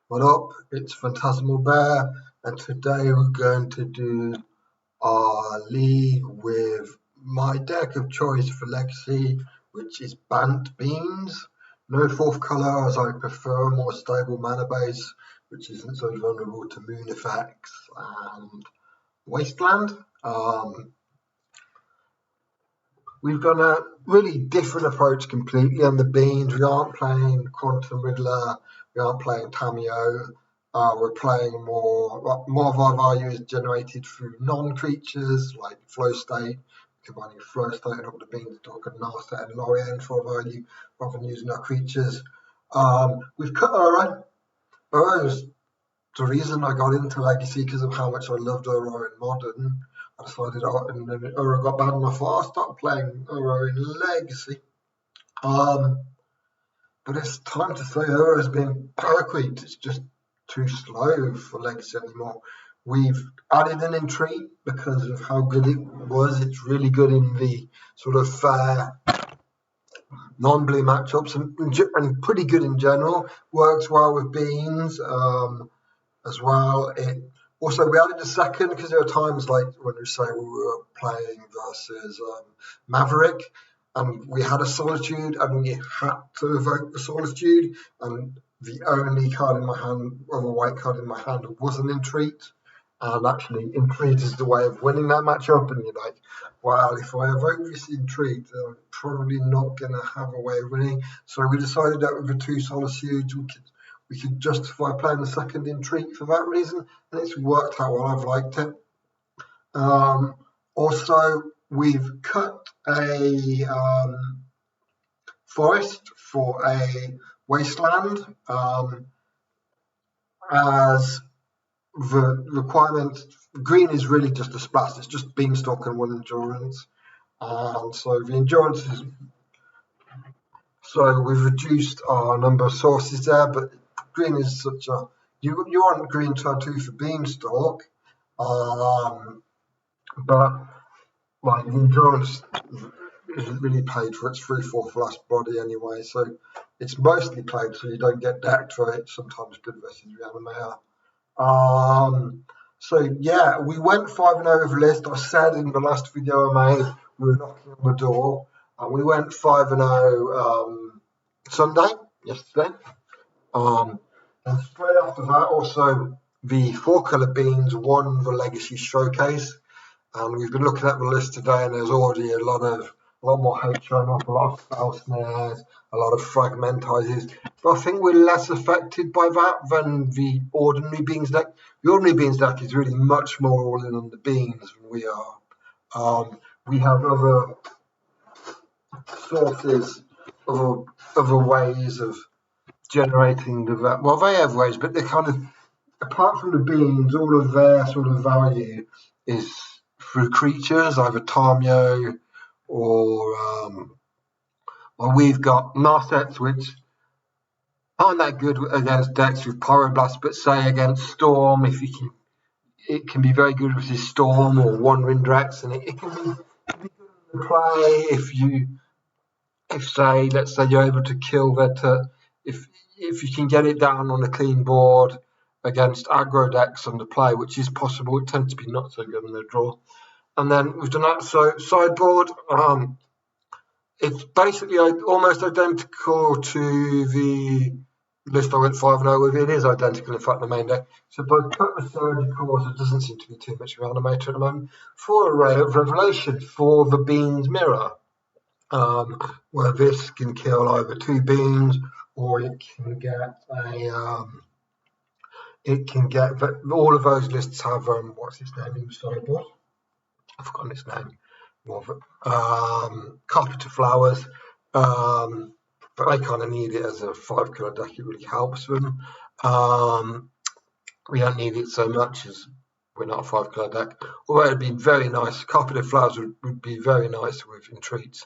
What up? It's Phantasmal Bear, and today we're going to do our league with my deck of choice for Legacy, which is Bant Beans. No fourth colour, as I prefer a more stable mana base, which isn't so vulnerable to moon effects and Wasteland. We've done a really different approach completely on the beans. We aren't playing Quantum Riddler, we aren't playing Tameo. We're playing more of our value is generated through non-creatures like Flow State, combining Flow State and up the Beanstalk and Narset and Lorien for value rather than using our creatures. We've cut Uro. Uro is the reason I got into Legacy because of how much I loved Uro in Modern. I decided, and then Uro got bad enough, I'll start playing Uro in Legacy. But it's time to say Uro has been paraqued. It's just too slow for Legacy anymore. We've added an Entreat because of how good it was. It's really good in the sort of fair non-blue matchups and pretty good in general. Works well with Beans as well. Also, we added a second because there are times like when we say we were playing versus Maverick and we had a Solitude and we had to evoke the Solitude and the only card in my hand, or the white card in my hand, was an Entreat. And actually, Entreat is the way of winning that matchup. And you're like, well, if I evoke this Entreat, I'm probably not going to have a way of winning. So we decided that with the two Solitudes, we could justify playing the second Entreat for that reason, and it's worked out well. I've liked it. Also, we've cut a forest for a wasteland as the requirement. Green is really just a splash. It's just Beanstalk and 1 endurance, and so the endurance is. So we've reduced our number of sources there, but green is such a you want green turn 2 for Beanstalk, but like the endurance isn't really paid for its 3/4 last body anyway, so it's mostly played so you don't get decked for it. Sometimes good versus Reanimator. So yeah, we went 5-0 over list. I said in the last video I made we were knocking on the door, and we went 5-0 Sunday, yesterday. And straight after that, also the 4-colour beans won the Legacy Showcase, and we've been looking at the list today, and there's already a lot more hate showing up, a lot of spell snares, a lot of fragmentizes. But I think we're less affected by that than the ordinary beans deck. The ordinary beans deck is really much more all in on the beans than we are. We have other sources, other ways of generating the well, they have ways, but they're kind of apart from the beans, all of their sort of value is through creatures, either Tameo or we've got Narsets, which aren't that good against decks with Pyroblast, but say against Storm, if you can, it can be very good versus Storm or Wandering Drex, and it can be good in play if say, let's say you're able to kill that. If you can get it down on a clean board against aggro decks under play, which is possible, it tends to be not so good in the draw. And then we've done that. So sideboard, it's basically almost identical to the list I went 5-0 with. It is identical, in fact, the main deck. So by cut the surgical, there doesn't seem to be too much Reanimator at the moment. For a Ray of Revelation, for the Beans Mirror, where this can kill either 2 beans or it can get all of those lists have what's his name in the sideboard? I've forgotten his name. Carpenter Flowers, but they kind of need it as a 5-colour deck. It really helps them. We don't need it so much as we're not a 5-colour deck. Although it'd be very nice. Carpenter Flowers would be very nice with Entreats.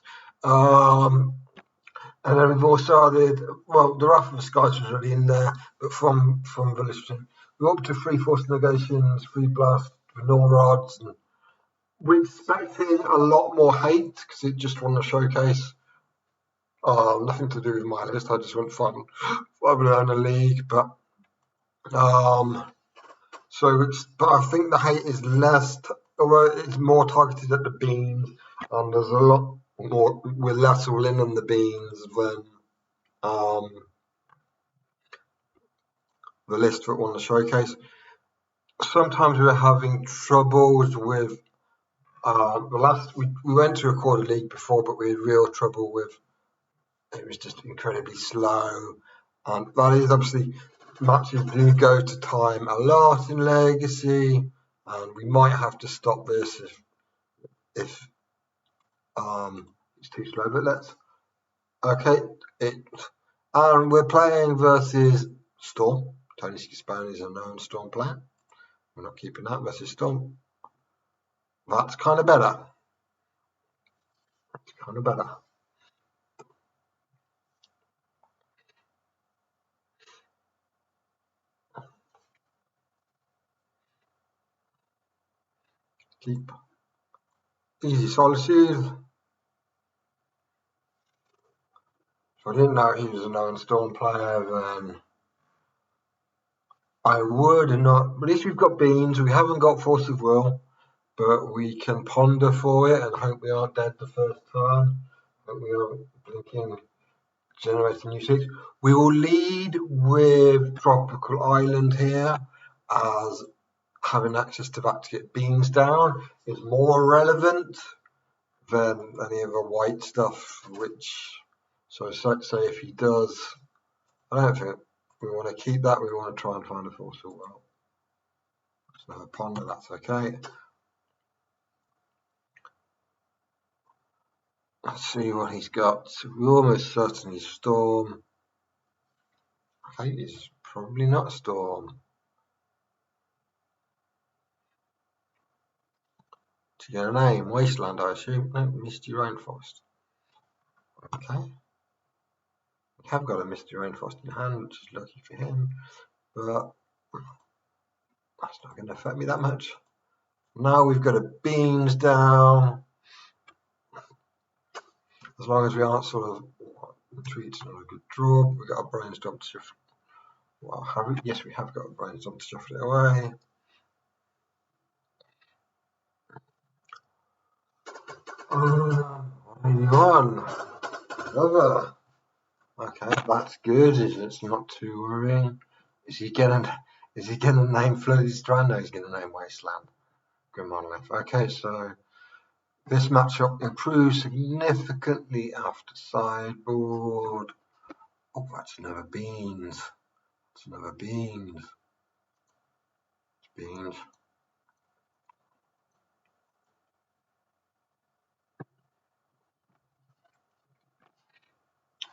And then we've also added, well, the Wrath of the Skies was already in there, but from the listing, we're up to 3 Force Negations, 3 Blast, Vanilla Rods, and we're expecting a lot more hate because it just won the showcase. Nothing to do with my list. I just went 5 around the league, but So but I think the hate is less, although it's more targeted at the beans, and there's a lot more, we're less all in on the beans than the list that won the showcase. Sometimes we're having troubles with we went to record a league before, but we had real trouble with it was just incredibly slow. And that is obviously matches do go to time a lot in Legacy, and we might have to stop this if it's too slow. But let's and we're playing versus Storm. Tony Schispan is a known Storm player. We're not keeping that versus Storm. That's kind of better. It's kind of better. Keep easy solitude. So I didn't know he was a known Storm player, then I would not. At least we've got beans. We haven't got force of will, but we can ponder for it and hope we aren't dead the first turn. Hope we aren't blinking, generating new 6. We will lead with Tropical Island here, as having access to that to get beans down is more relevant than any of the white stuff. So say if he does, I don't think we want to keep that. We want to try and find a force of will. So ponder, that's okay. Let's see what he's got. We're almost certainly Storm. I think it's probably not Storm. To get a name, Wasteland, I assume. No, Misty Rainforest. Okay. We have got a Misty Rainforest in hand, which is lucky for him, but that's not going to affect me that much. Now we've got a beans down. As long as we aren't sort of retreats, not a good draw. We've got a brainstorm to shift. Well, have we? Yes, we have got a brainstorm to shift it away. Anyone? Another. Okay, that's good. It's not too worrying. Is he gonna name Floaty Strand? No, he's gonna name Wasteland. Good monolith. Okay, so this matchup improves significantly after sideboard. Oh, that's another beans. That's another beans. It's beans.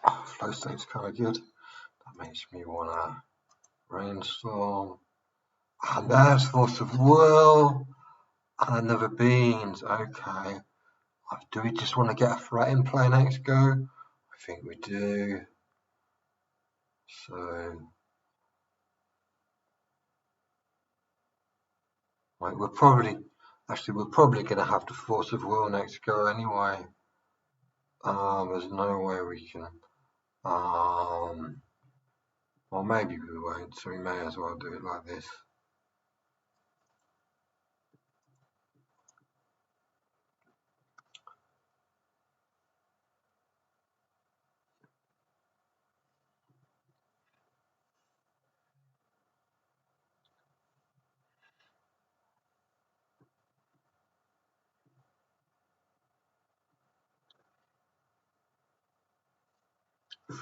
Oh, flow state's kind of good. That makes me wanna brainstorm. And there's Force of Will. And another beans. Okay. Do we just want to get a threat in play next go? I think we do. So we're probably going to have to Force of Will next go anyway. There's no way we can. Well, maybe we won't, so we may as well do it like this.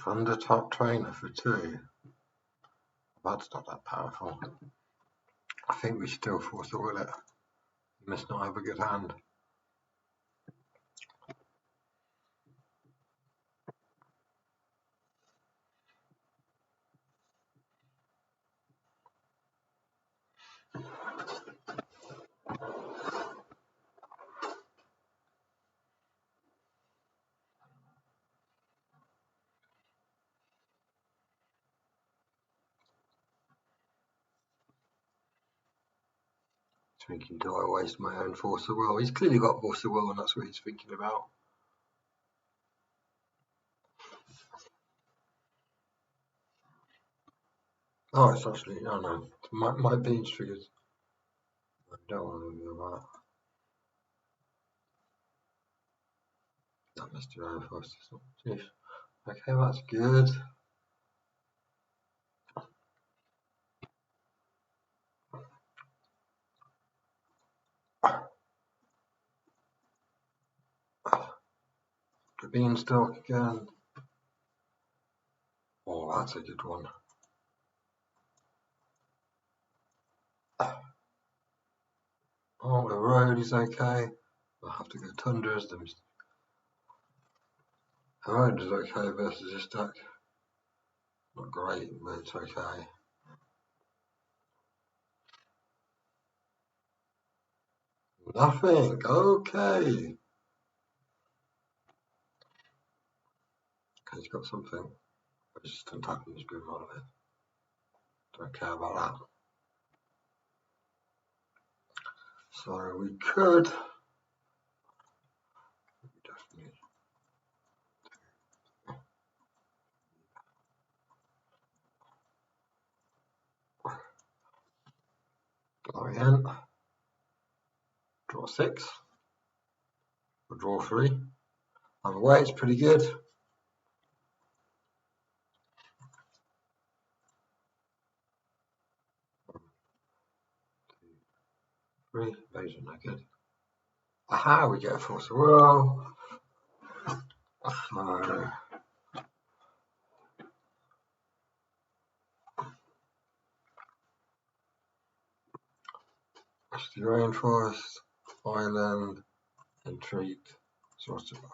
Thunder Top Trainer for 2. That's not that powerful. I think we still Force of Will it. We must not have a good hand. Thinking, do I waste my own Force of Will? He's clearly got Force of Will, and that's what he's thinking about. Oh, it's actually, oh no, it's my beans triggered. I don't want to do that. That must be around first. Okay, that's good. The beanstalk again. Oh, that's a good one. Oh, the road is okay. I'll have to go tundras. The road is okay versus this deck. Not great, but it's okay. Nothing. Okay. Okay, he's got something. Resistant tapping is good out of it. Don't care about that. So we could definitely go again. Draw 6. Or draw 3. Either way, it's pretty good. 3. Those are no good. Aha, we get a force of will. So that's the rainforest, island, entreat, source of glass.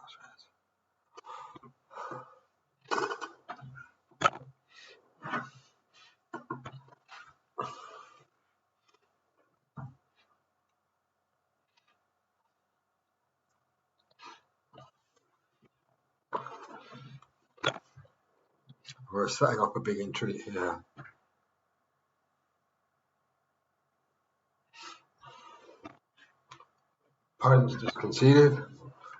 We're setting up a big entreat here. Opponent's just conceded.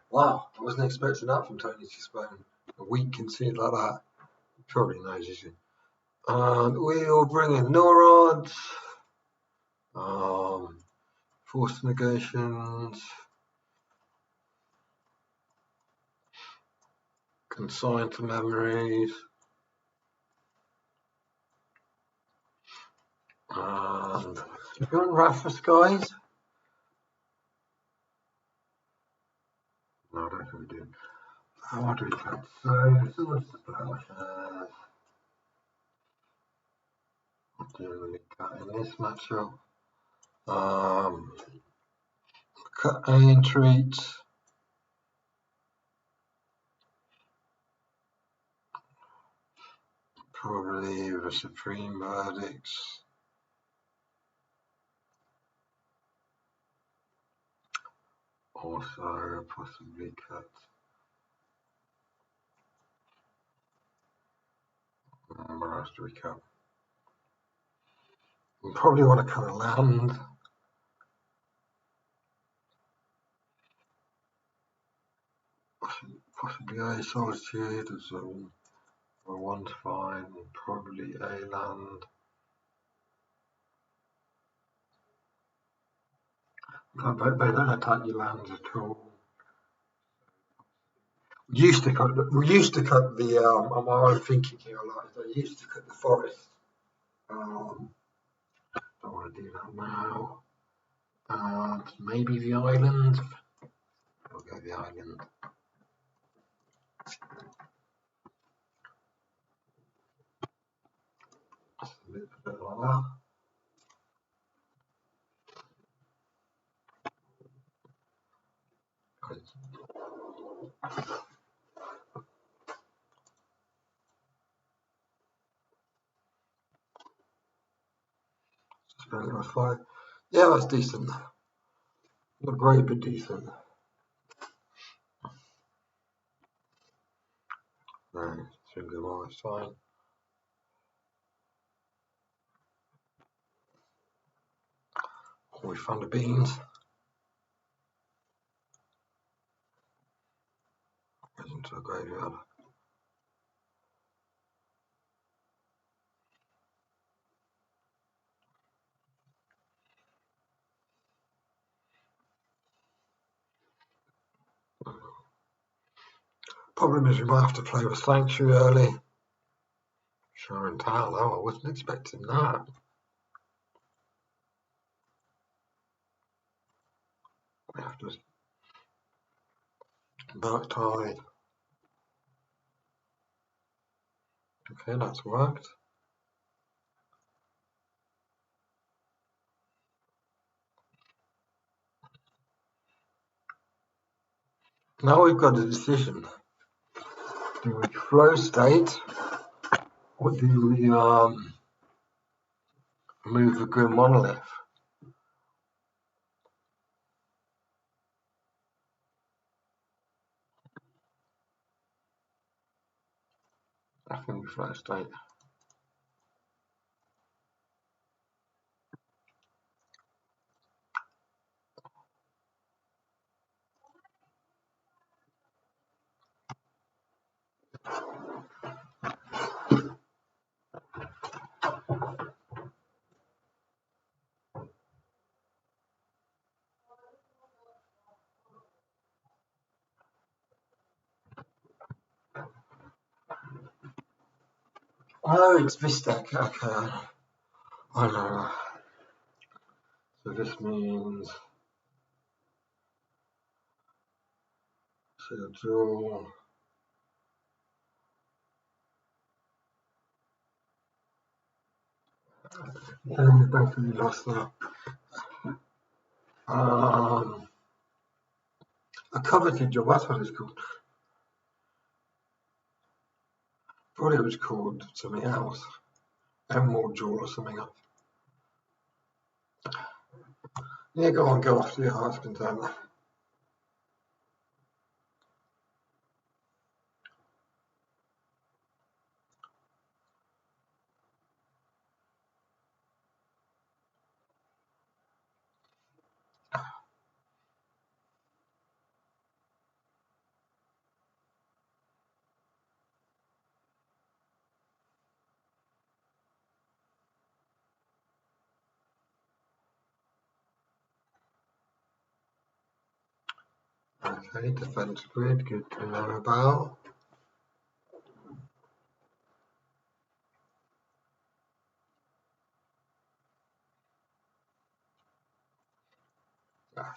Wow, I wasn't expecting that from Tony T-Spone. A weak concede like that. He probably knows, isn't he? And we'll bring in neurons. Forced negations. Consigned to memories. And if you want Raphus, guys. No, I don't think we do. What do we cut? So what's the power? What do we cut in this matchup? Cut A entreat. Probably the supreme verdicts. Also possibly cut. What else do we cut? We probably want to cut a land. Possibly a solitude as well. Or one's fine. Probably a land. No, but they don't attack your lands at all. We used to cut the I'm thinking here a lot. I used to cut the forest. Don't want to do that now. Maybe the island. I'll go the island. Just a bit like that. Spend it 5. Yeah, that's decent. Not great, but decent. No, single wall is fine. We found the beans. Goes into a graveyard. Problem is we might have to play with Sanctuary early. Show and tell, though. I wasn't expecting that. We have to Dark Tide. Okay, that's worked. Now we've got a decision. Do we flow state or do we move the Grim Monolith? I think we flow state. Oh, it's this deck. Okay. I know. So this means draw. And we basically lost that. A coveted job, that's what it's called. Thought it was called something else. Emerald Jewel or something else. Yeah, go on, go off to your heart's content. Okay, defense grid, good to know about.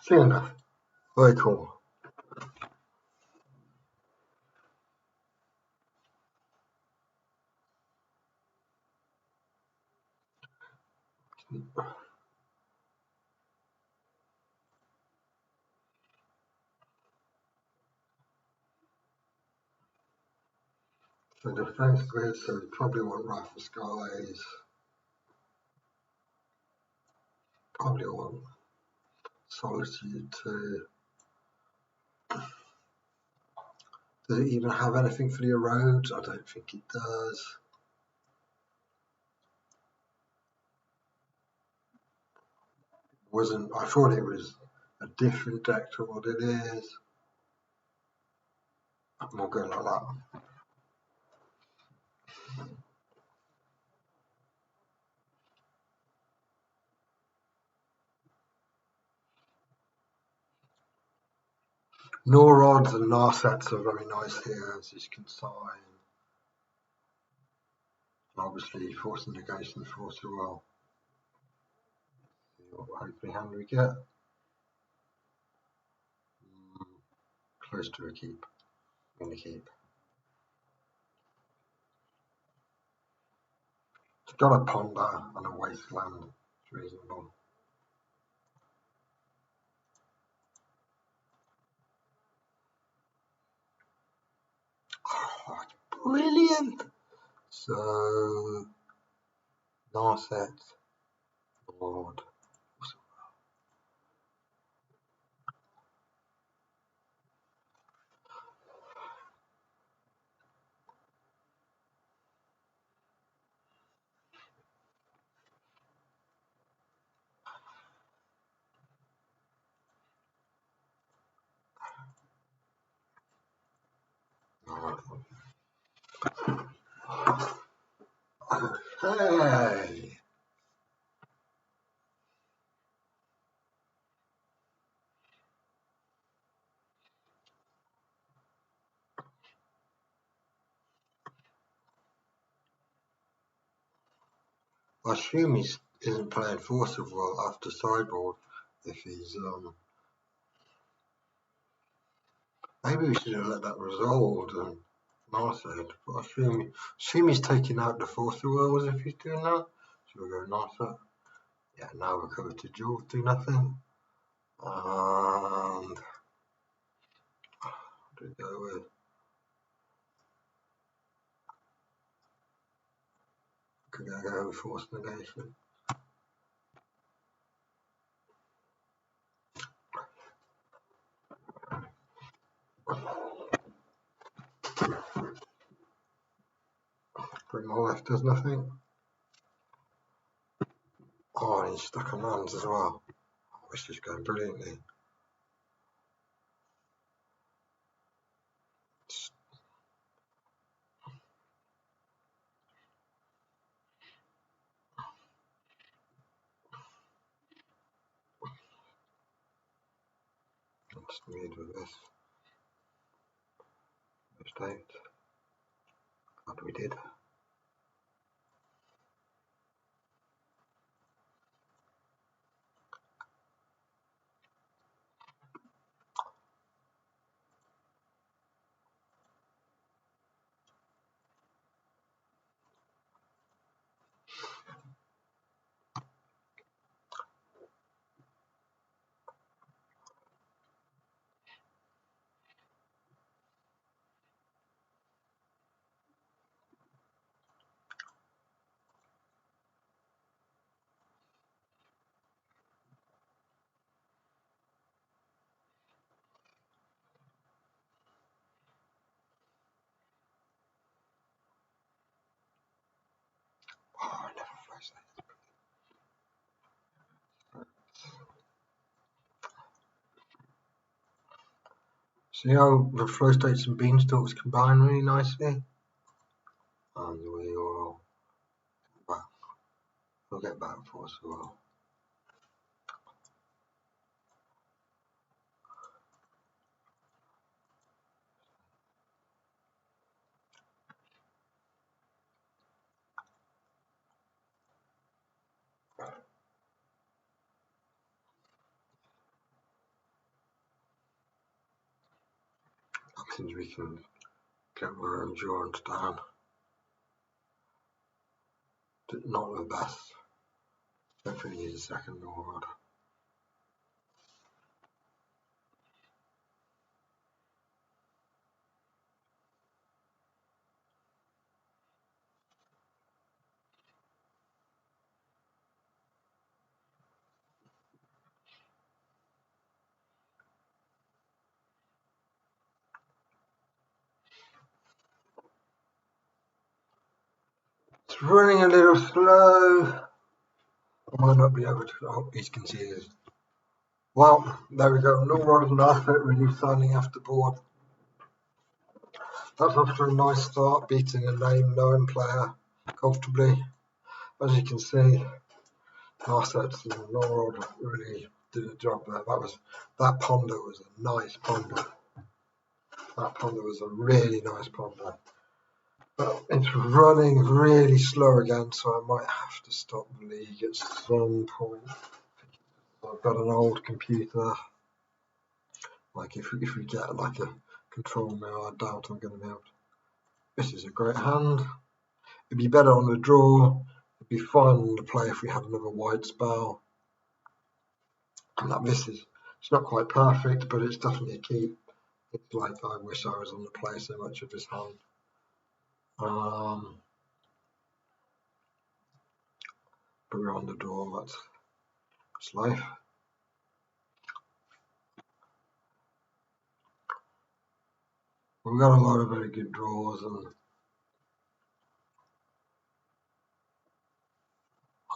See enough. Very cool. So defense grid, so we probably want Rifle Skies. Probably want Solitude too. Does it even have anything for the erodes? I don't think it does. I thought it was a different deck to what it is. We'll go like that. Norods and Narsets are very nice here, as you can sign. Obviously, forcing negation force as well. See what hopefully hand we get. Close to a keep. I'm going to keep. It's got a ponder and a wasteland. It's reasonable. Oh, it's brilliant! So, Narset, Lord. Hey! I assume he isn't playing Force of Will after sideboard if he's maybe we should have let that resolved and Narset, but I assume he's taking out the Force of Will as if he's doing that. So we'll go Narset. Yeah, now we're covered to Jewel, do nothing. And what do we go with? Could go with Force Negation. Bring my left does nothing. Oh, and he's stuck on lands as well. Oh, this is going brilliantly. Let's lead with this. State. Glad we did. Oh, I never flashed that. See how the flow states and beanstalks combine really nicely? And we will we'll get back for us as well. That means we can get our endurance down. Not the best. Definitely need a second rod. It's running a little slow. I might not be able to. Oh, he's conceded. Well, there we go. No rod and effort really signing after board. That's after a nice start, beating a known player comfortably. As you can see, Narset and Norrod really did a job there. That ponder was a nice ponder. That ponder was a really nice ponder. But it's running really slow again, so I might have to stop the league at some point. I've got an old computer. Like if we get like a control mill, I doubt I'm going to be able to. This is a great hand. It'd be better on the draw. It'd be fine on the play if we had another white spell. And that misses. It's not quite perfect, but it's definitely a keep. It's like I wish I was on the play so much of this hand. But we're on the draw. That's life. We've got a lot of very good draws and.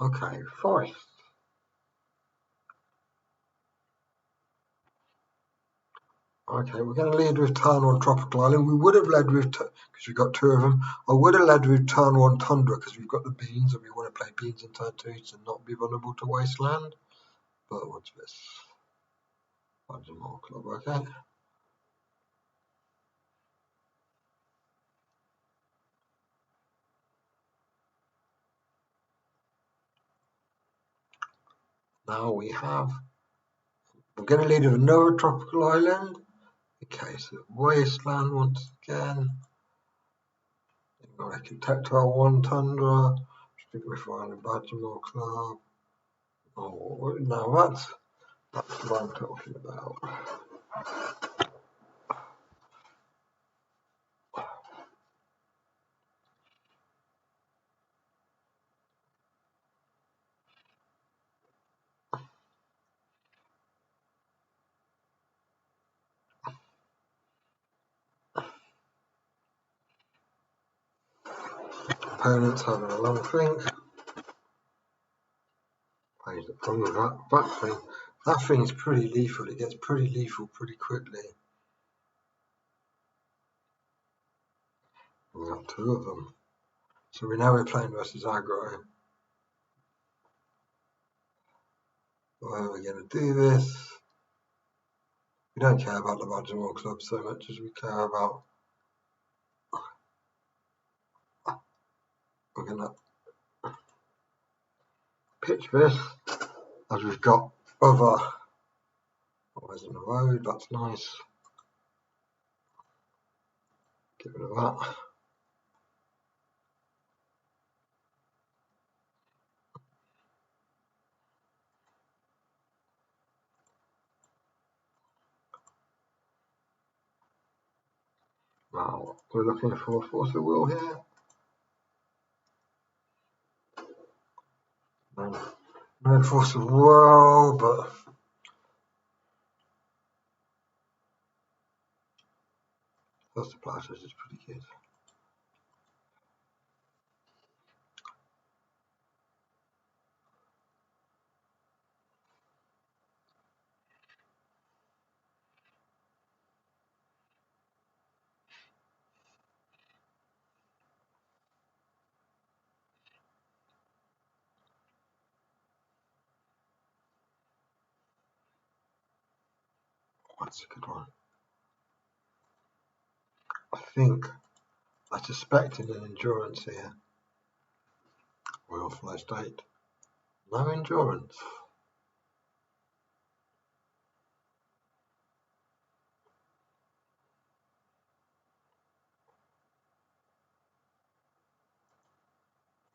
Okay, Forest. Okay, we're going to lead with turn 1 Tropical Island. We would have led with, because we've got 2 of them, I would have led with turn 1 Tundra because we've got the beans and we want to play beans in turn 2 to not be vulnerable to Wasteland. But what's this? Bunch of more club, okay. Now we have, we're going to lead with another tropical island. Okay, so wasteland once again. I can tactile one tundra. Stick with fine and Badgermore Club. Oh, now that's what I'm talking about. Opponents having a long think. Plays the problem with that thing. That thing is pretty lethal. It gets pretty lethal pretty quickly. We have two of them. So we know we're playing versus aggro. How are we going to do this? We don't care about the Badgermore Club so much as we care about. We're going to pitch this as we've got other always in the road. That's nice. Get rid of that. Now we're looking for a force of will here. No force of will, but first the Platters is pretty good. That's a good one. I suspect in an endurance here. Royal flow state. No endurance.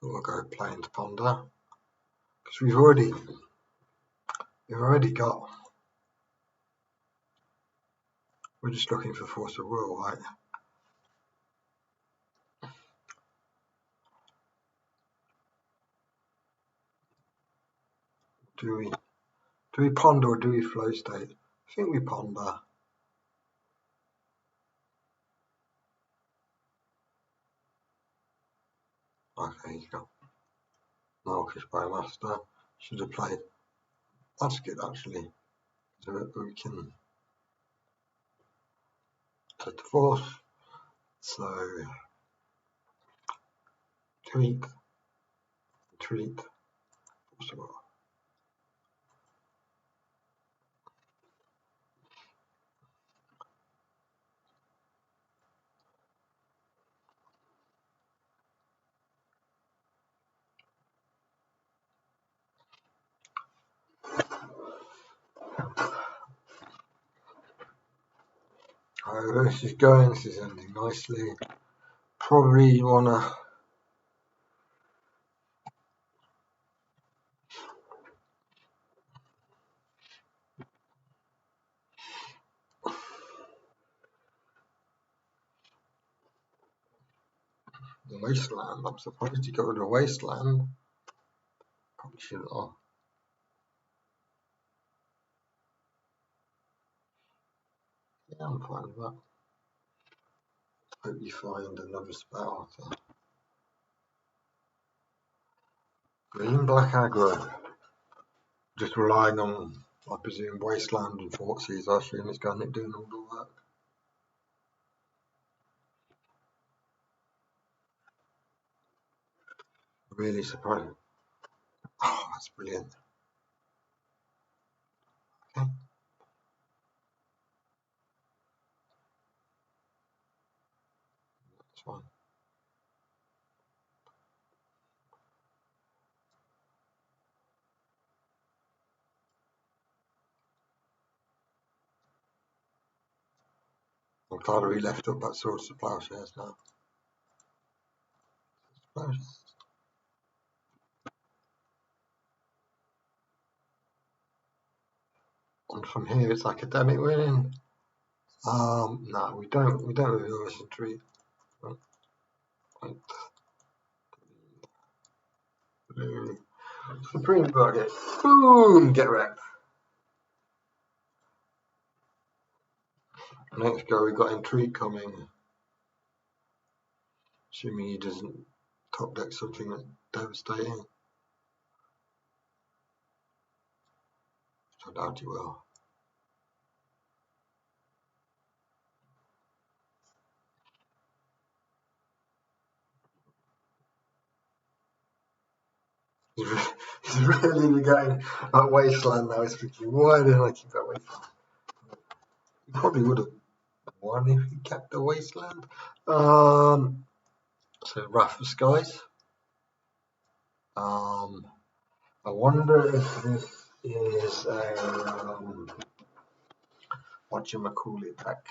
We'll go plains ponder. Because we've already got. We're just looking for force of will, right? Do we ponder or do we flow state? I think we ponder. Okay, he's got Marcus Bowmaster. Should have played. That's good actually. So we can set the force. So tweak, force of will. Oh, this is going. This is ending nicely. Probably wanna. The wasteland. I'm surprised you got rid of wasteland. Probably shouldn't have. Yeah, I'm fine with that. Hope you find another spell. Green black aggro. Just relying on, I presume, wasteland and forces. I assume it's going to doing all the work. Really surprising. Oh, that's brilliant. Okay. That's fine. glad we left up that swords to plowshares now. Plowshares. And from here it's academic winning. No, we don't reverse retreat. Blue. Supreme bucket. Boom! Get wrecked. Next go, we got intrigue coming. Assuming he doesn't top deck something that's devastating. I doubt he will. He's really negating that wasteland now. He's thinking, why didn't I keep that wasteland? He probably would have won if he kept the wasteland. So Wrath of Skies. I wonder if this is a whatchamacallit deck.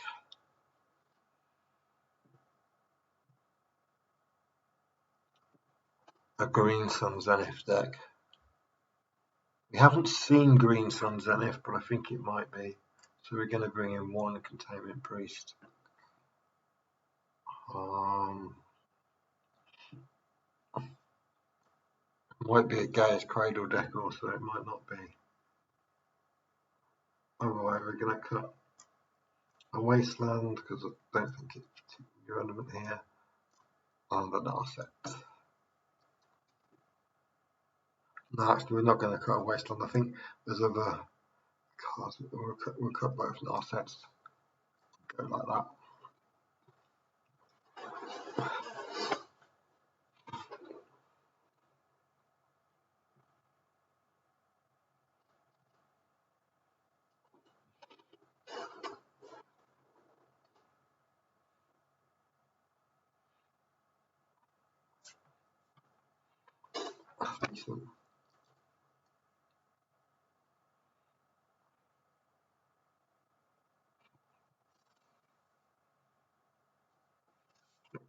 A Green Sun Zenith deck. We haven't seen Green Sun Zenith, but I think it might be. So we're going to bring in one Containment Priest. Might be a Gaia's Cradle deck also, it might not be. Alright, we're going to cut a Wasteland because I don't think it's particularly relevant here. And an Narset. No, actually, we're not going to cut a Wasteland. I think there's other cards. We'll cut both Narsets. Go like that. That's decent.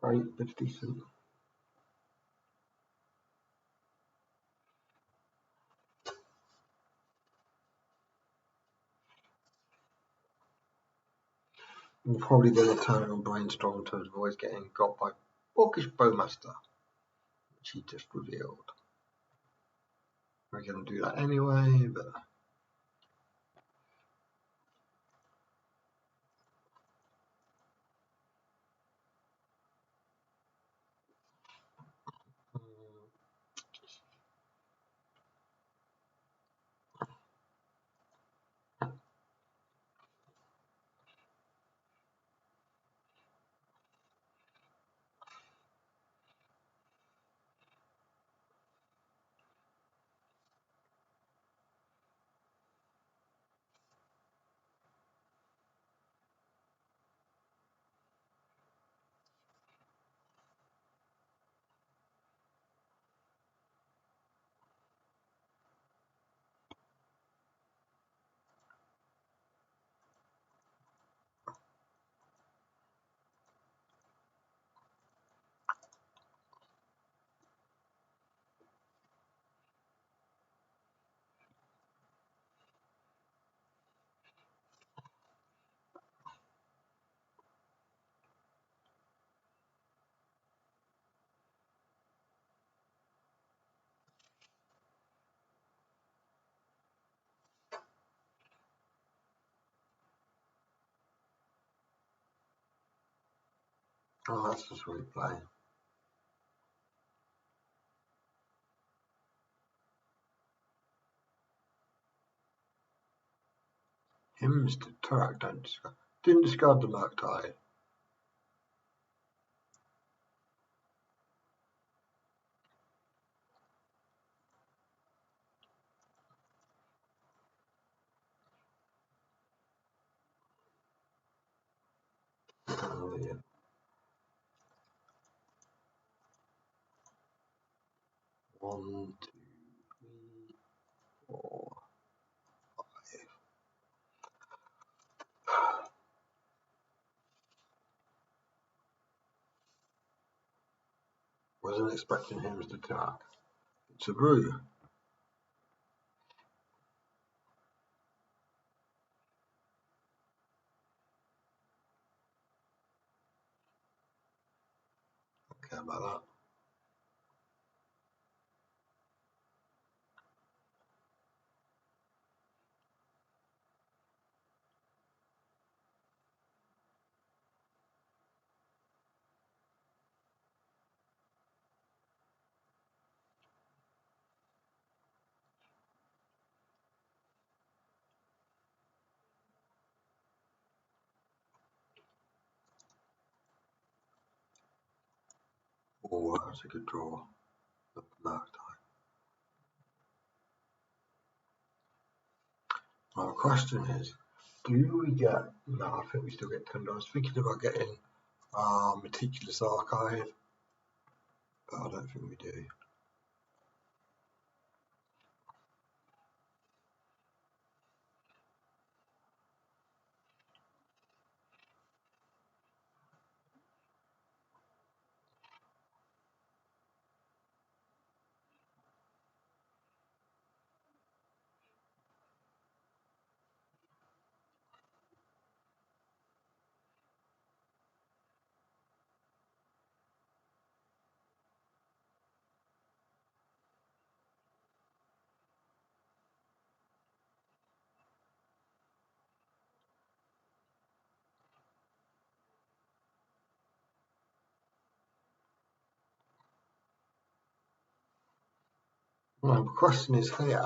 Great, but it's decent. We're probably going to turn on Brainstorm to avoid getting got by Orcish Bowmaster, which he just revealed. We're going to do that anyway, but oh, that's just replay. Hymns to Turak, didn't discard the Murktide. Oh, yeah. 1, 2, 3, 4. wasn't expecting him to attack. It's a brew. Don't care about that. Oh, that's a good draw. Now the question is, do we get... No, I think we still get 10 dollars. Thinking about getting Meticulous Archive, but I don't think we do. No, the question is here.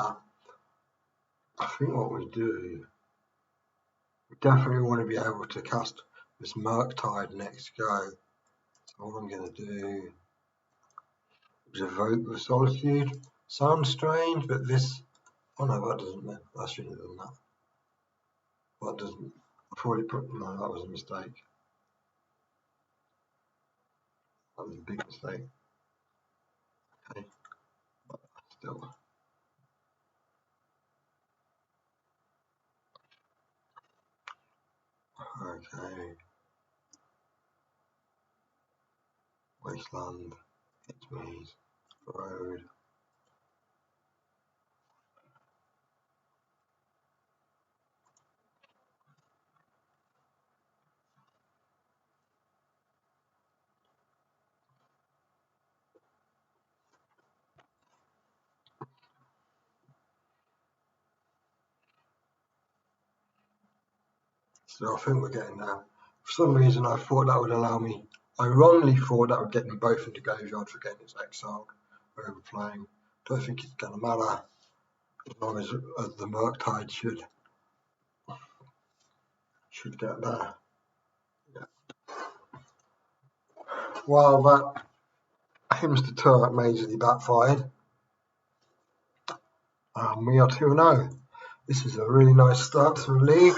I think what we do, we definitely want to be able to cast this Murktide next go. So what I'm going to do is evoke the Solitude. Sounds strange, but this... Oh no, that doesn't mean... I shouldn't have done that. That doesn't... I've already put... No, that was a mistake. That was a big mistake. Okay. But still... Okay. Wasteland. It's me. Road. So I think we're getting there. For some reason I thought that would allow me... I wrongly thought that would get them both into graveyard for getting its exiled. Overplaying. Don't think it's going to matter. As long as the Murktide should get there. Yeah. While that Hamster turret majorly backfired, we are 2-0. This is a really nice start to the league.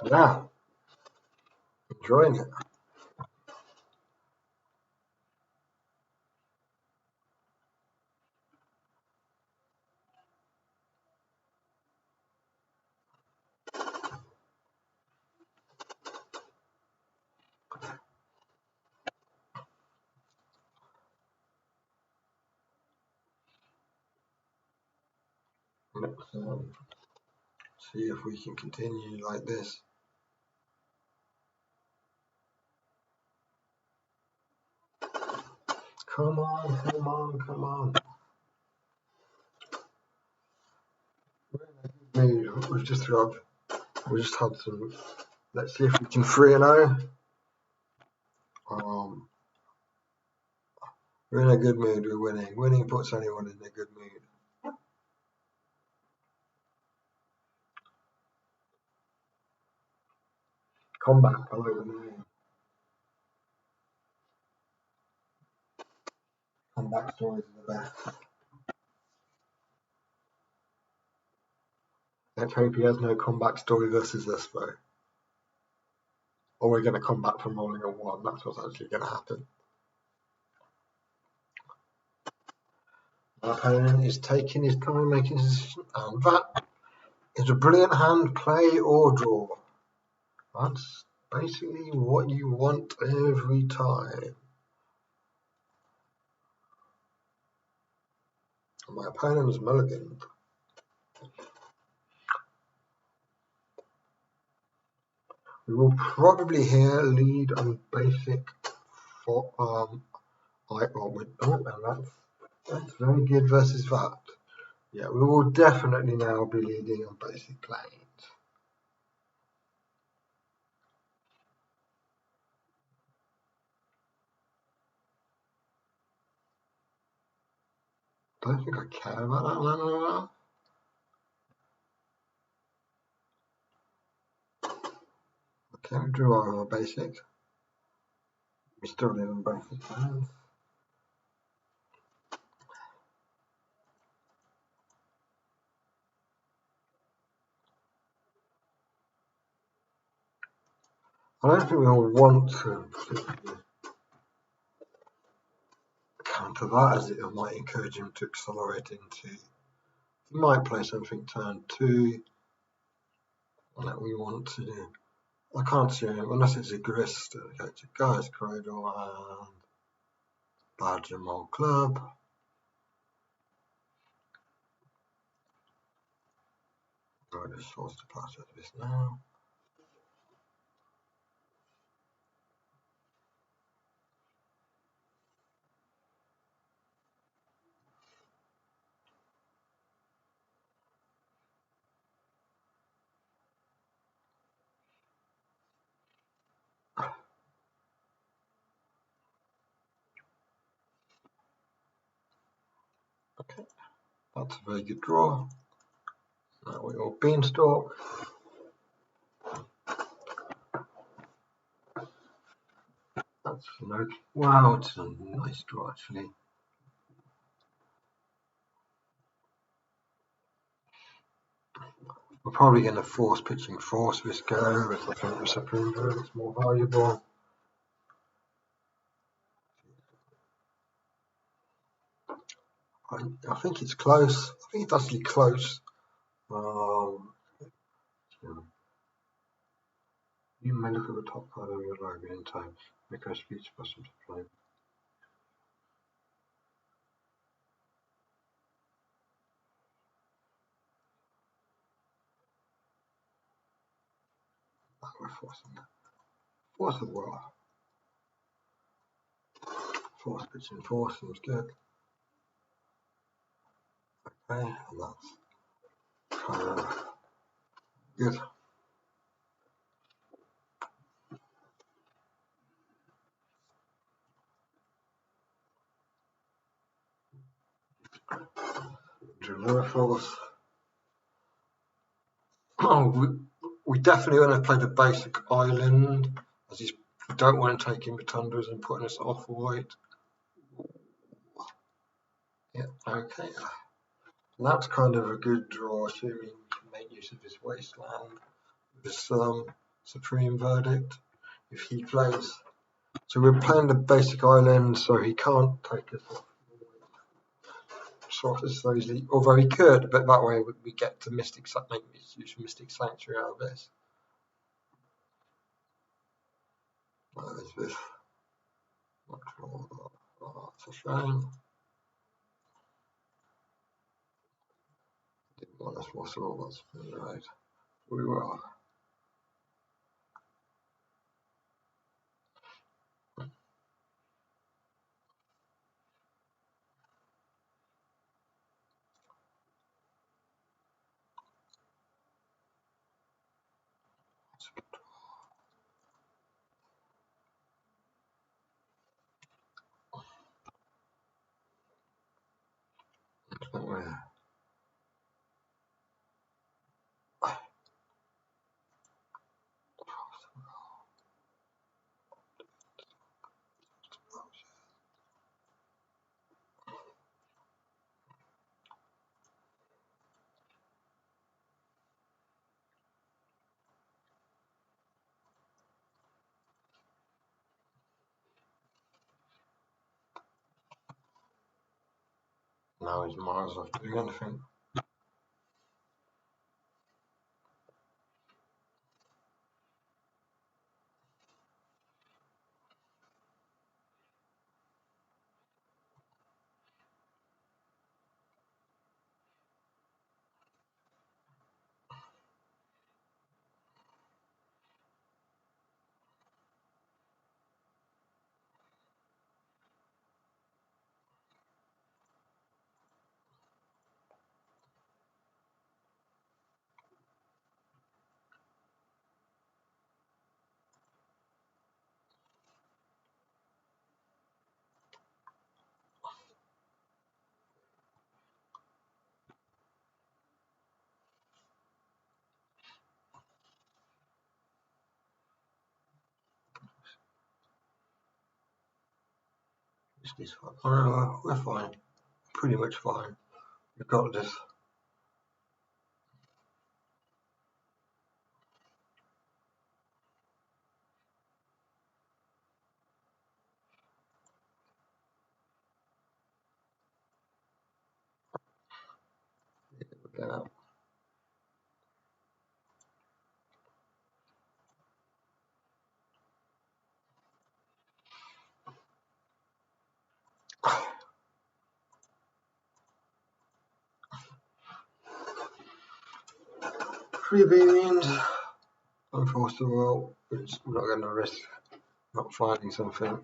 Yeah, enjoying it. Let's see if we can continue like this. Come on, come on, come on. We've just had some. Let's see if we can 3-0. We're in a good mood. We're winning. Winning puts anyone in a good mood. Comeback. I like the name. Comeback stories are the best. Let's hope he has no comeback story versus us though. Or we're going to come back from rolling a 1. That's what's actually going to happen. Our opponent is taking his time making his decision, and that is a brilliant hand, play or draw. That's Basically what you want every time. My opponent's mulligan. We will probably here lead on basic for and that's very good versus that. Yeah, we will definitely now be leading on basic planes. Don't think I care about that one enough. Okay, we drew our basic. We still live on basic planes. I don't think we'll want to counter that, as it might encourage him to accelerate into. He might play something turn 2 that we want to do. I can't see him unless it's a grist. Okay, it's a guy's corridor and Badger Mole Club. I'm just forced to pass over this now. Okay, that's a very good draw. Now we all beanstalk. That's no. Wow, it's a nice draw actually. We're probably going to force pitching force this go, but I think the Supreme Verdict's more valuable. I think it's close. I think it's actually close. You may look at the top part of your logo in time. Make a speech button to play. We're forcing that. Force the world. Force pitching force seems good. Okay, and that's kind of good. Deliver force. Oh, we definitely want to play the basic island, as we don't want to take in the tundras and putting us off white. Yeah, okay. And that's kind of a good draw, assuming we can make use of his wasteland, this Supreme Verdict, if he plays. So we're playing the basic island, so he can't take us off sort of so easily, although he could, but that way we get to make use of Mystic Sanctuary out of this. Where is this? Oh, it's a shame. Didn't want us more swords. Right. We will. Now he's miles off doing anything. West is fine. Oh no, we're fine. Pretty much fine. We've got this. Yeah. 3 beans. Unforced the roll, which we're not going to risk not finding something.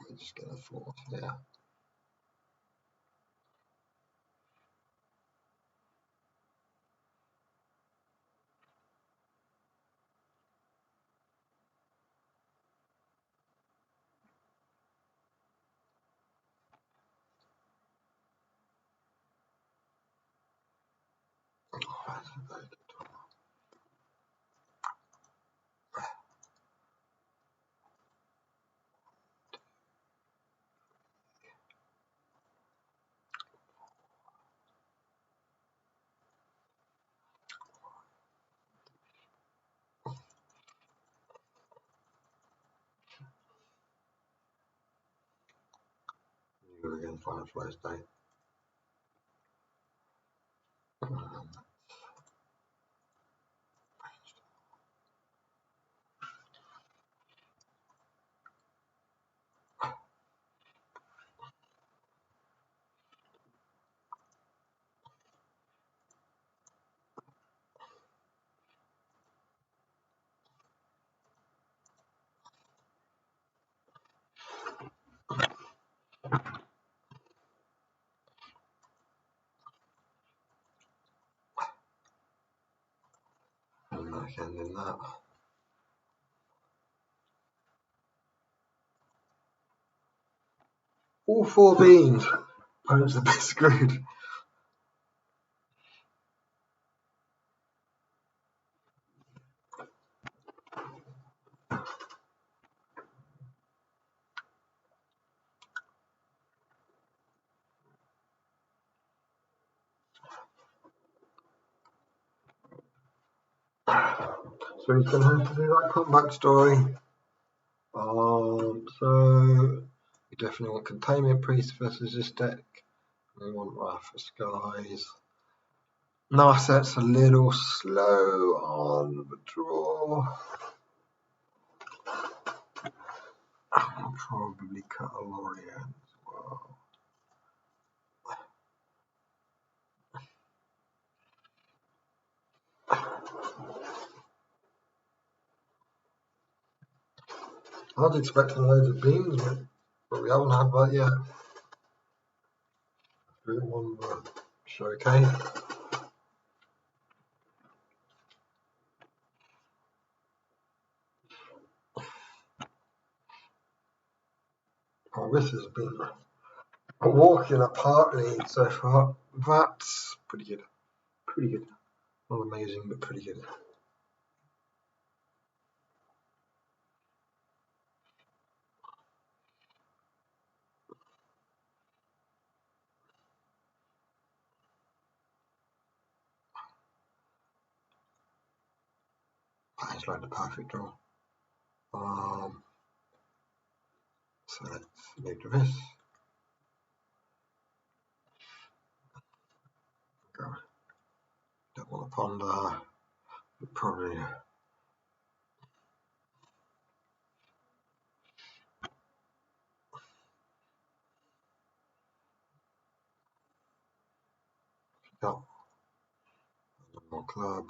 Let's just get a 4th here. You're again find a flow state. And back ending that. All 4 beans. Opponent's a bit screwed. So he's going to have to do that comeback story. So we definitely want Containment Priest versus this deck. We want Wrath of Skies. Narset's a little slow on the draw. I'll probably cut a Lorien as well. I was expecting loads of beans, but we haven't had that yet. 3-1 showcase. Oh, this has been a walk in a park league so far. That's pretty good. Pretty good. Not amazing, but pretty good. That is like the perfect draw. So let's leave to this. Go. Don't want to ponder. But probably. Got one more club.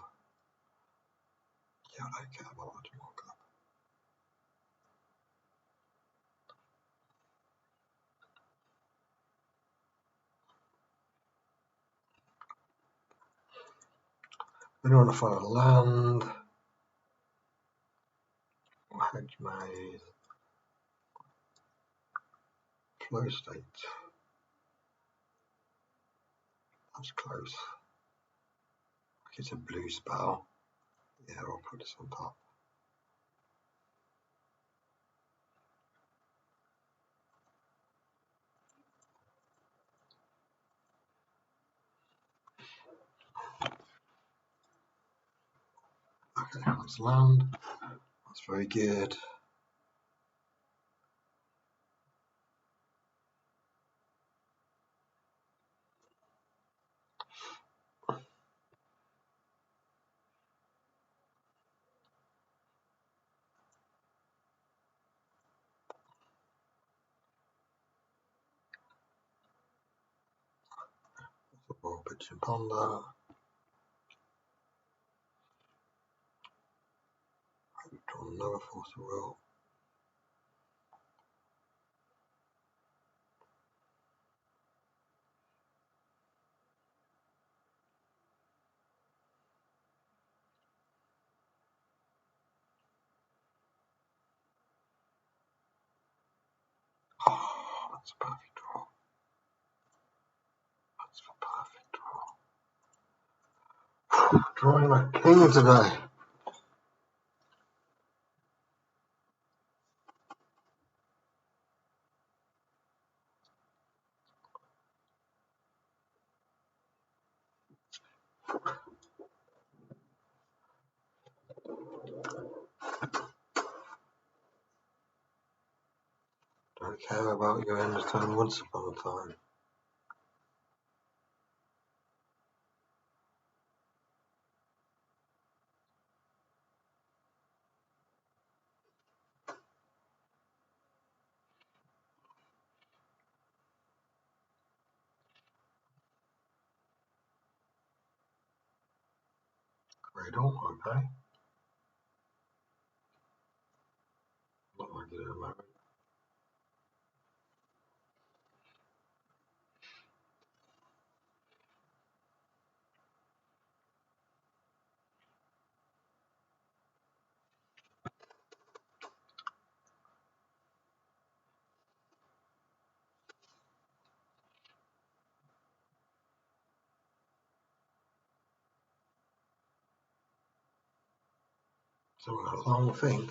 Yeah, I don't care about one more club. We don't want to find a land. Or hedge maze. Flow state. That's close. It's a blue spell. Yeah, I'll put this on top. Okay, that's land. That's very good. More pitching ponder. Draw another force of will. Oh, that's a perfect draw. That's a perfect draw. Drawing like king today. Don't care about your end of turn once upon a time. Cradle, okay. Not like it at the moment. So that long thing.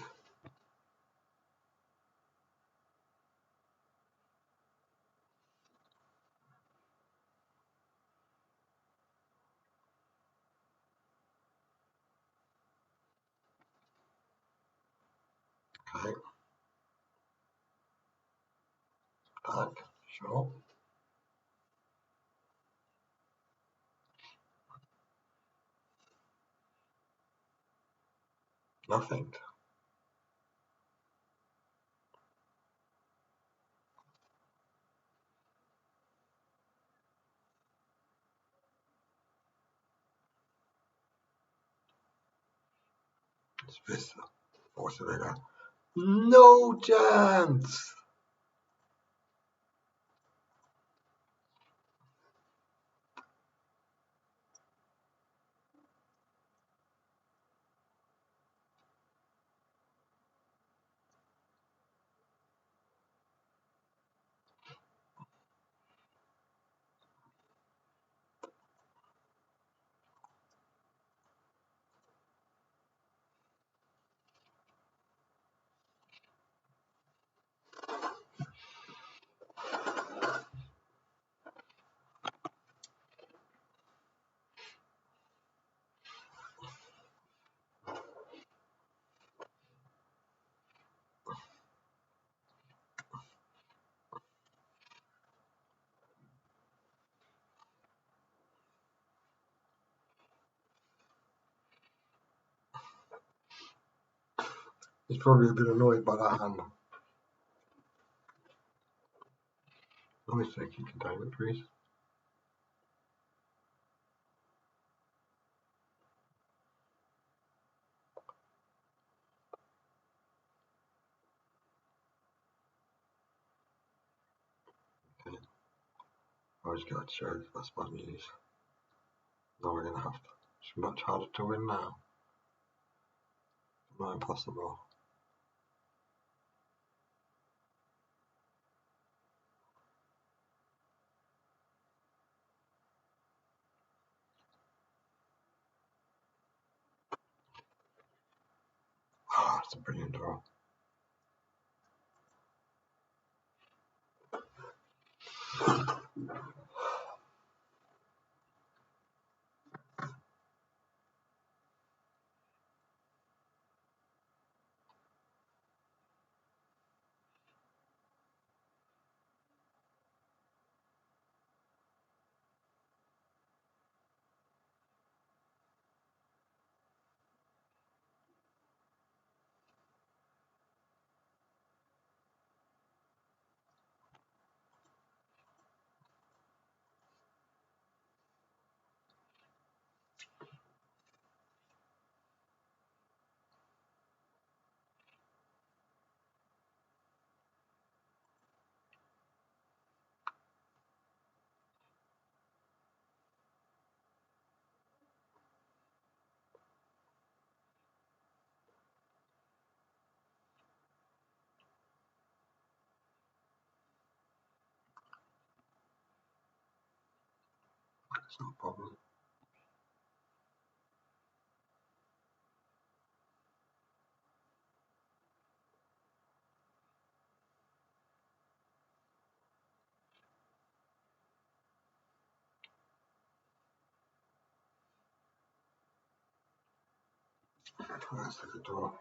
Okay. Back. Sure. Nothing. It's Vista. Force of vigor. No chance! He's probably a bit annoyed by that hand. Let me take you containment, please. Okay. I just got to show that's bad news. Now we're going to have to. It's much harder to win now. Not impossible. That's a brilliant draw. It's not a problem. That's a good draw.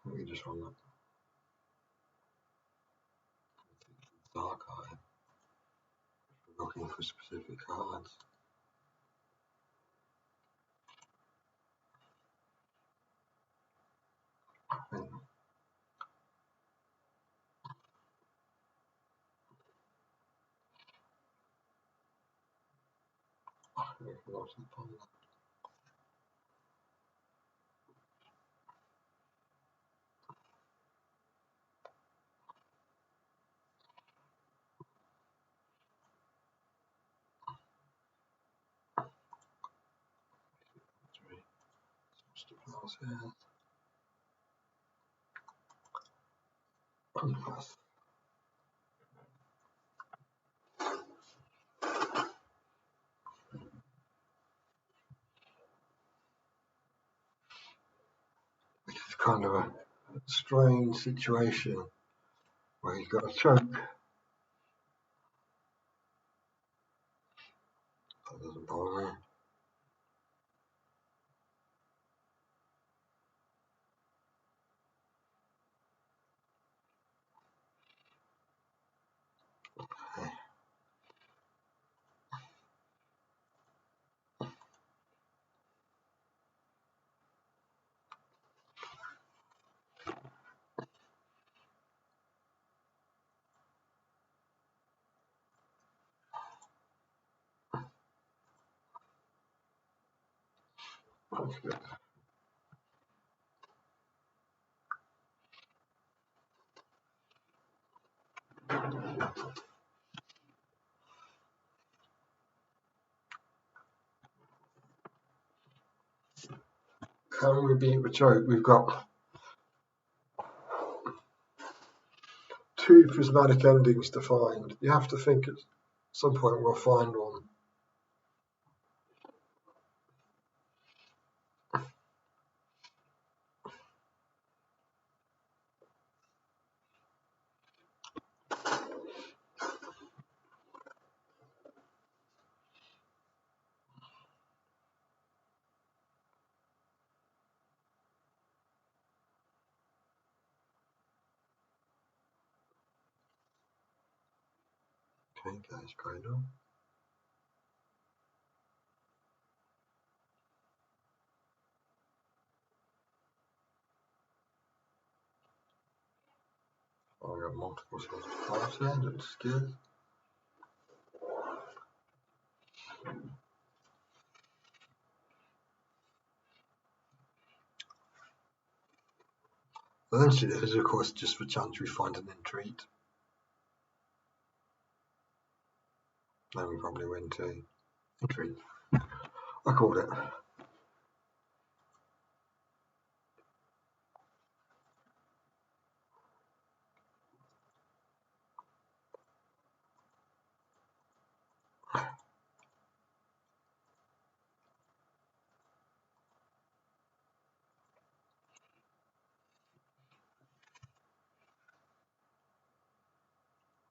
We just run that dark eye. We're looking for specific cards. I think we've lost the ball. It's kind of a strange situation where he's got a choke. That doesn't bother me. That's good. Can we beat the choke? We've got two prismatic endings to find. You have to think at some point we'll find one. Okay, guys, going on. got multiple sorts of cards here, that's good. Eventually there is of course just for chance we find an entreat. Then we probably win too. Entreat. I called it.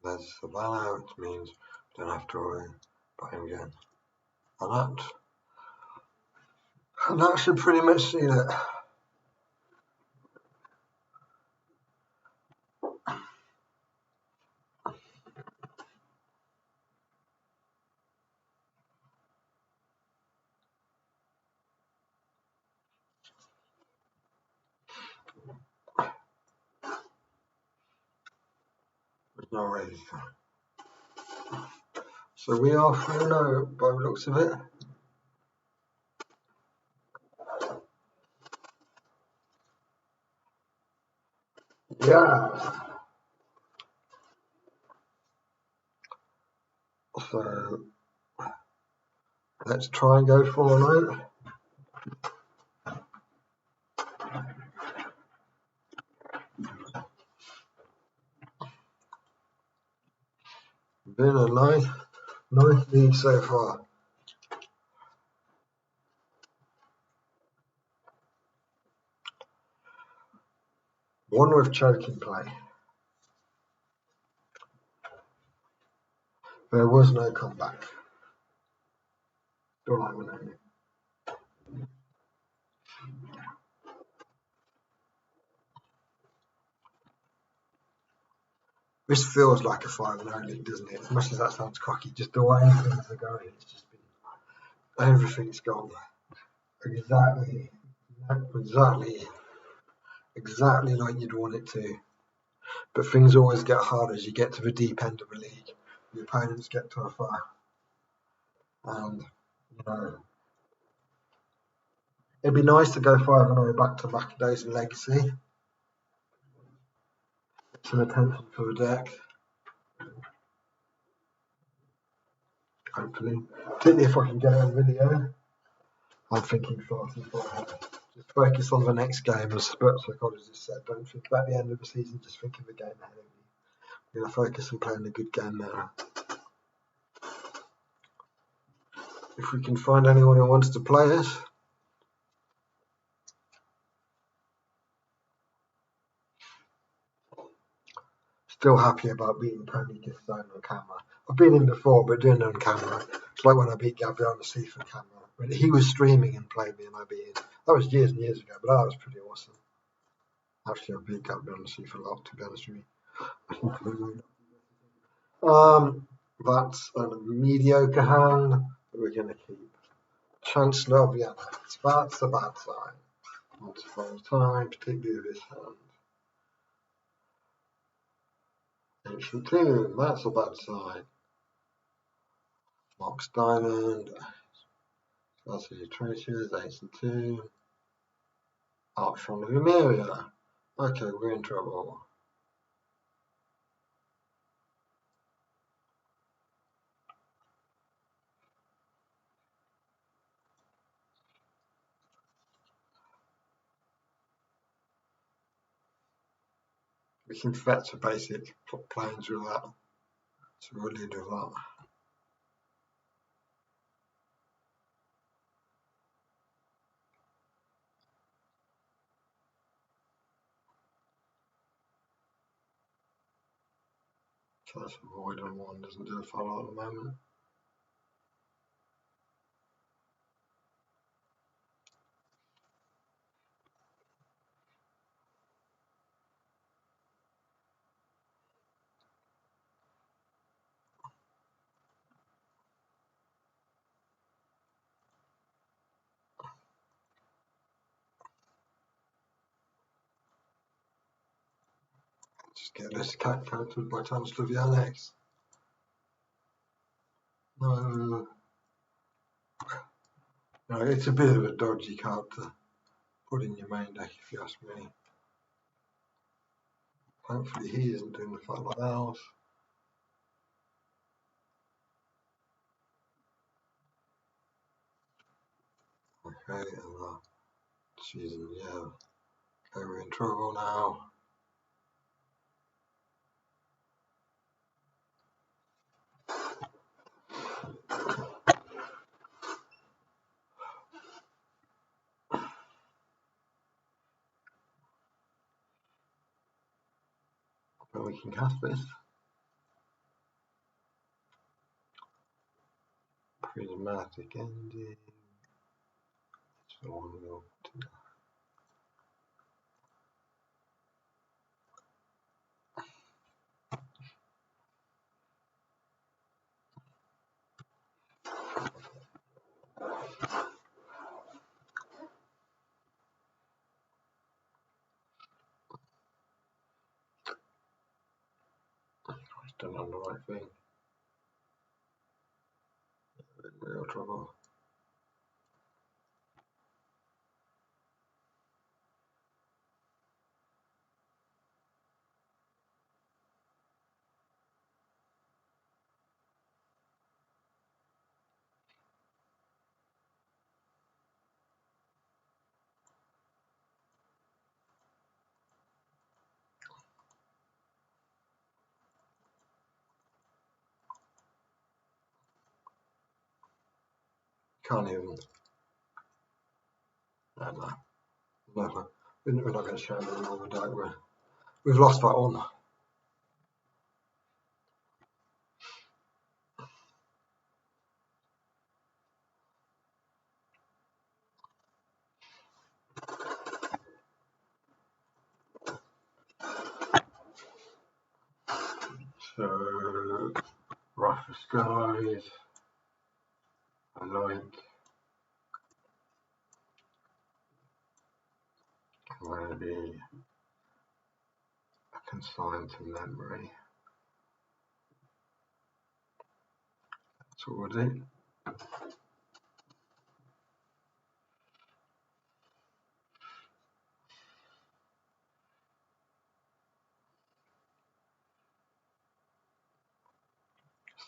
There's the value, which means we don't have to buy him again. And that should pretty much seal it. There's no raise. So we are 3-0 by the looks of it. Yeah. So let's try and go 4-0. Been a nice lead so far. One with choking play. There was no comeback. Still like winning. This feels like a 5-0 league, doesn't it? As much as that sounds cocky, just the way things are going, it's just been everything's gone exactly like you'd want it to. But things always get harder as you get to the deep end of the league. The opponents get tougher, and you know it'd be nice to go 5-0 back to back days in Legacy. Get some attention for the deck. Hopefully, particularly if I can get it on video. I'm thinking 44. Just focus on the next game, as Spurt psychologist said. Don't think about the end of the season, just think of the game ahead of you. You're going to focus on playing a good game now. If we can find anyone who wants to play us. Still happy about beating Pony Giftstone on camera. I've been in before, but doing it on camera. It's like when I beat Gabriel on camera. When he was streaming and played me and I beat him. That was years and years ago, but that was pretty awesome. Actually, I beat Gabriel on a lot, to be honest with you. That's a mediocre hand that we're going to keep. Chancellor of Vienna. That's the bad side. Once upon a time, particularly with this hand. Ancient Tomb, that's a bad side. Mox Diamond. That's the Treasures, Ancient Tomb. Archon of Emeria. Okay, we're in trouble. We can fetch a basic planes with that. So we'll lead with that. So that's a void on one, doesn't do a follow at the moment. Just get this cat charactered by Chancellor of the Annex. No. No, it's a bit of a dodgy card to put in your main deck if you ask me. Hopefully he isn't doing the fight like ours. Okay, and season, yeah. Okay, we're in trouble now. But we can cast this. Prismatic ending. So we'll do that. I've done on the right thing. In real trouble. Can't even. No. Never. We're not going to show them all the deck. We've lost that one. So, Wrath of Skies. I like. Maybe a consign to memory. That's what we'll do.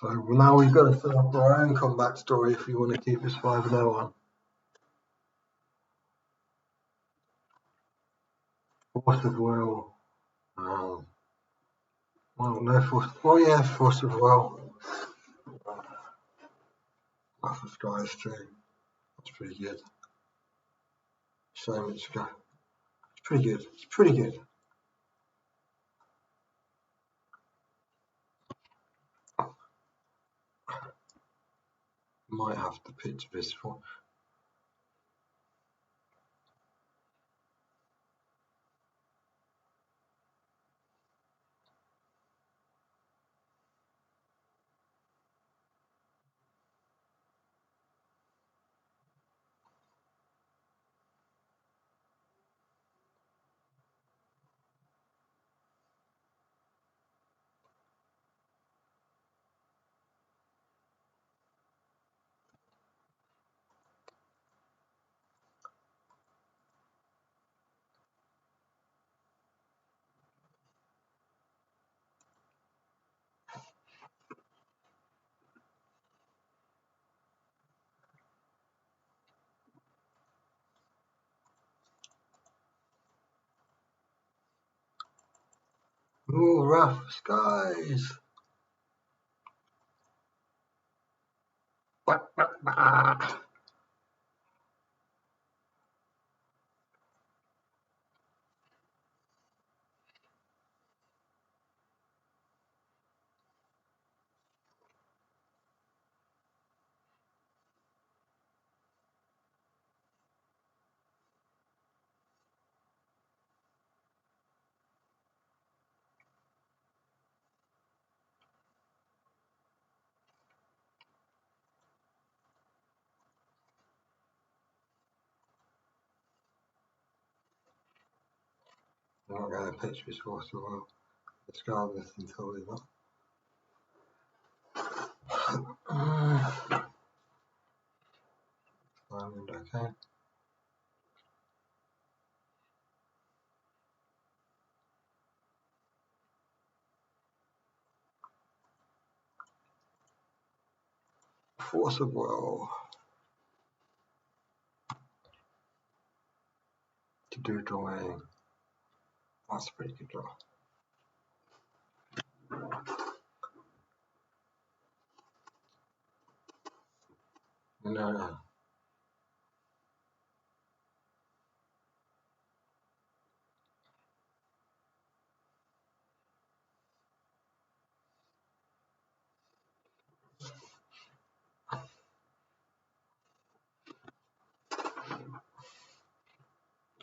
So now we've got to set up our own combat story if we want to keep this 5-0 on. Force of Will. Well, no Force. Oh yeah, Force of Will. Wrath of Skies too. That's pretty good. So much go. It's pretty good. It's pretty good. Might have to pitch this for. Ooh, Wrath of Skies. I'm not going to pitch this Force of Will. Discard this until we've got. Okay. Force of will to do drawing. That's a pretty good draw. No.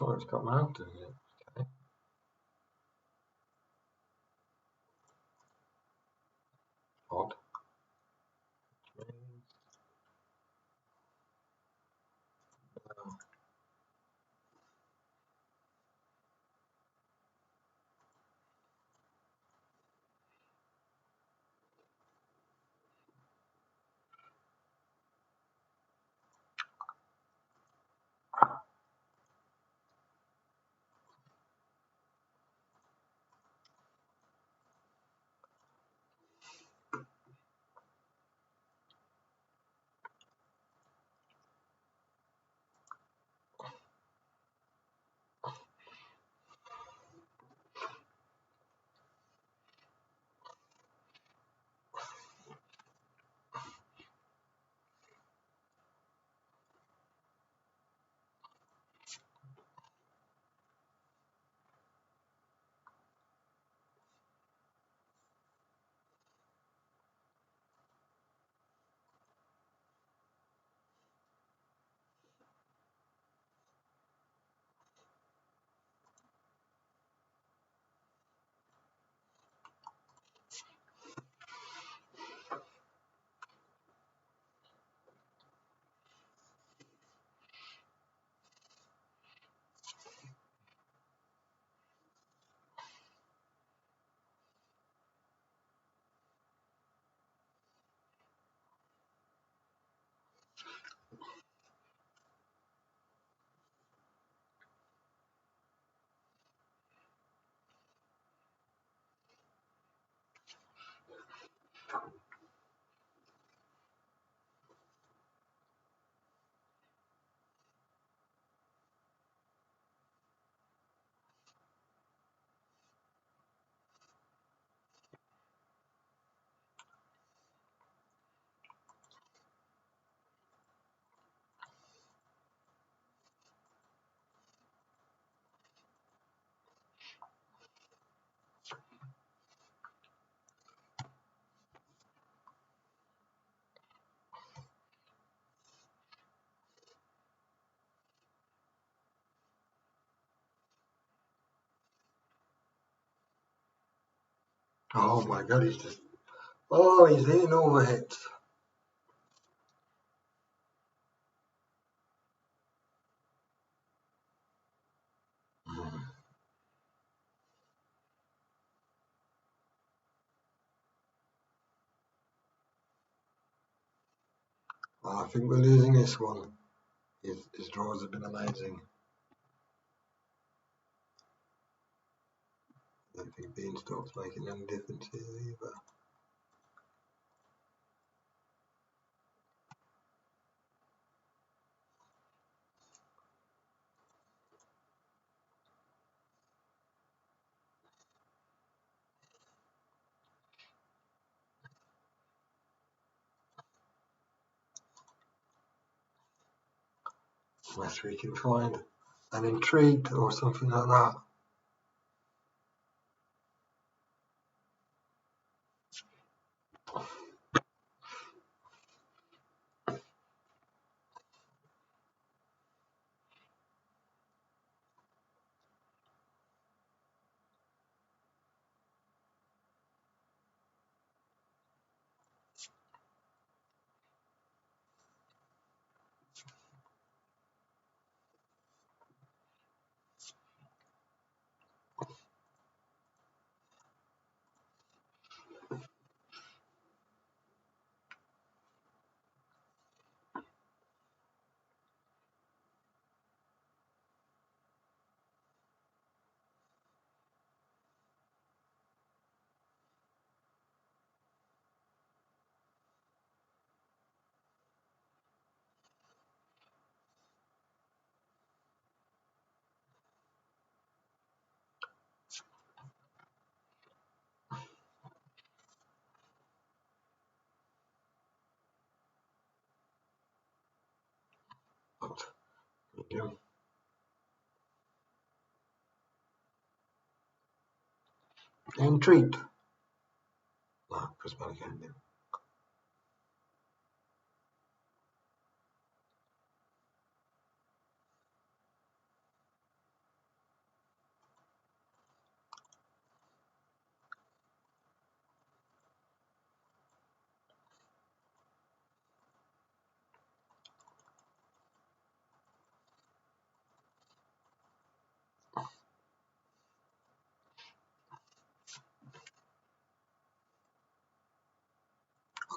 Oh, it's got mountain in it. Okay. Odd. Oh my god, he's just. Oh, he's hitting all the hits. Oh, I think we're losing this one. His draws have been amazing. I don't think Beanstalk's making any difference here either. Unless we can find an intrigue or something like that. Yeah. Intrigued. No, prismatic ending.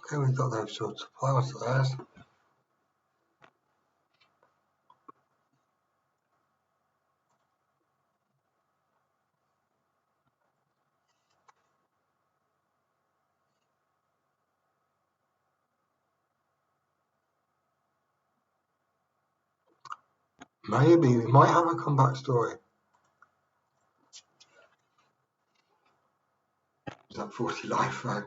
Okay, we've got those sorts of flowers there. Maybe we might have a comeback story. Is that 40 life though?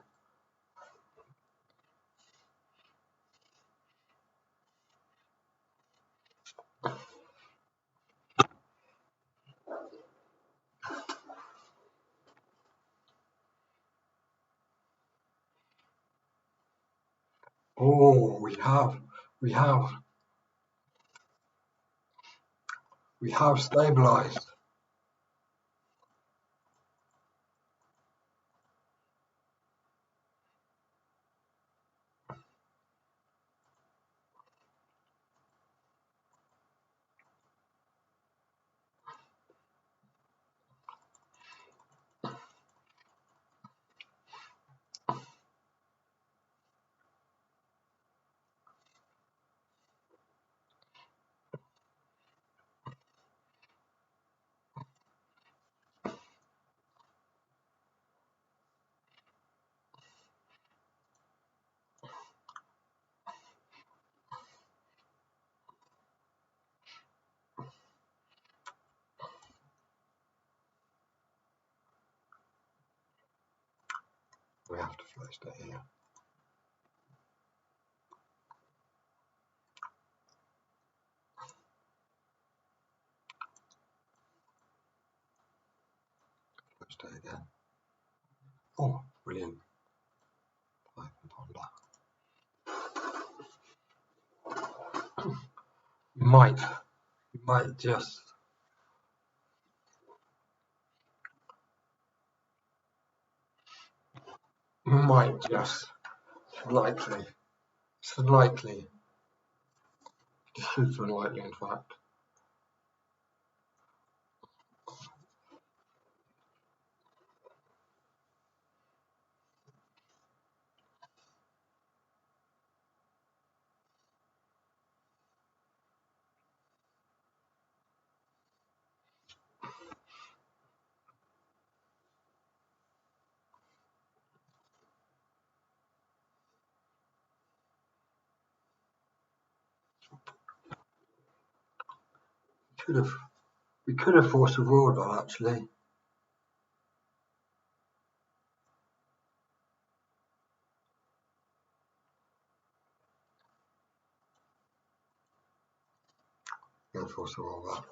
Oh, we have stabilized. We have to first stay here. Let's stay again. Oh, brilliant. We might just slightly, super lightly in fact. We could have forced a Rawdon actually. Go force a Rawdon.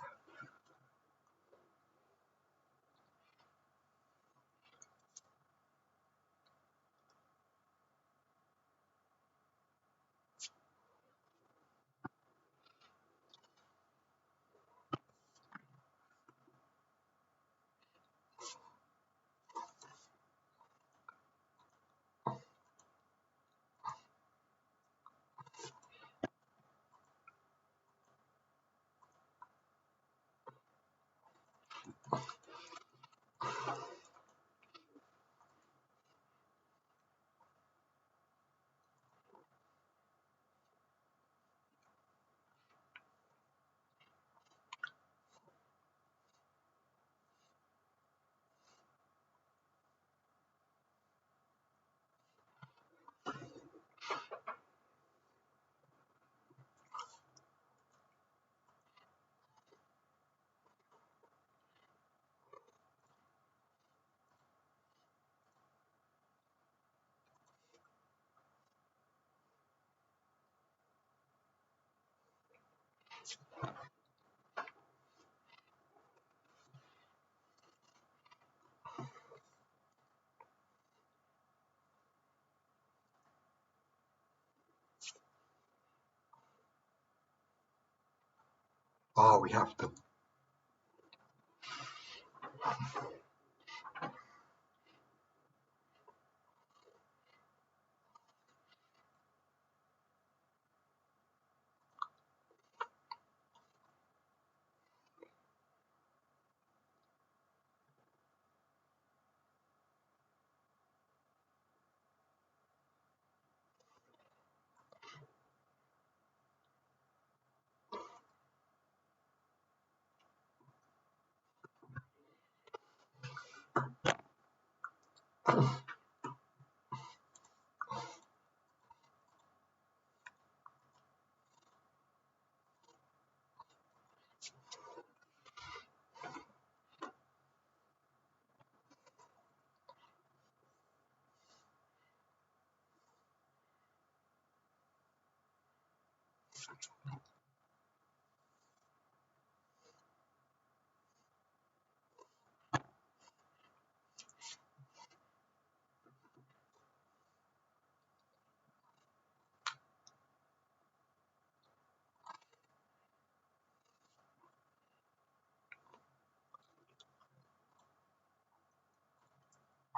Oh, we have to.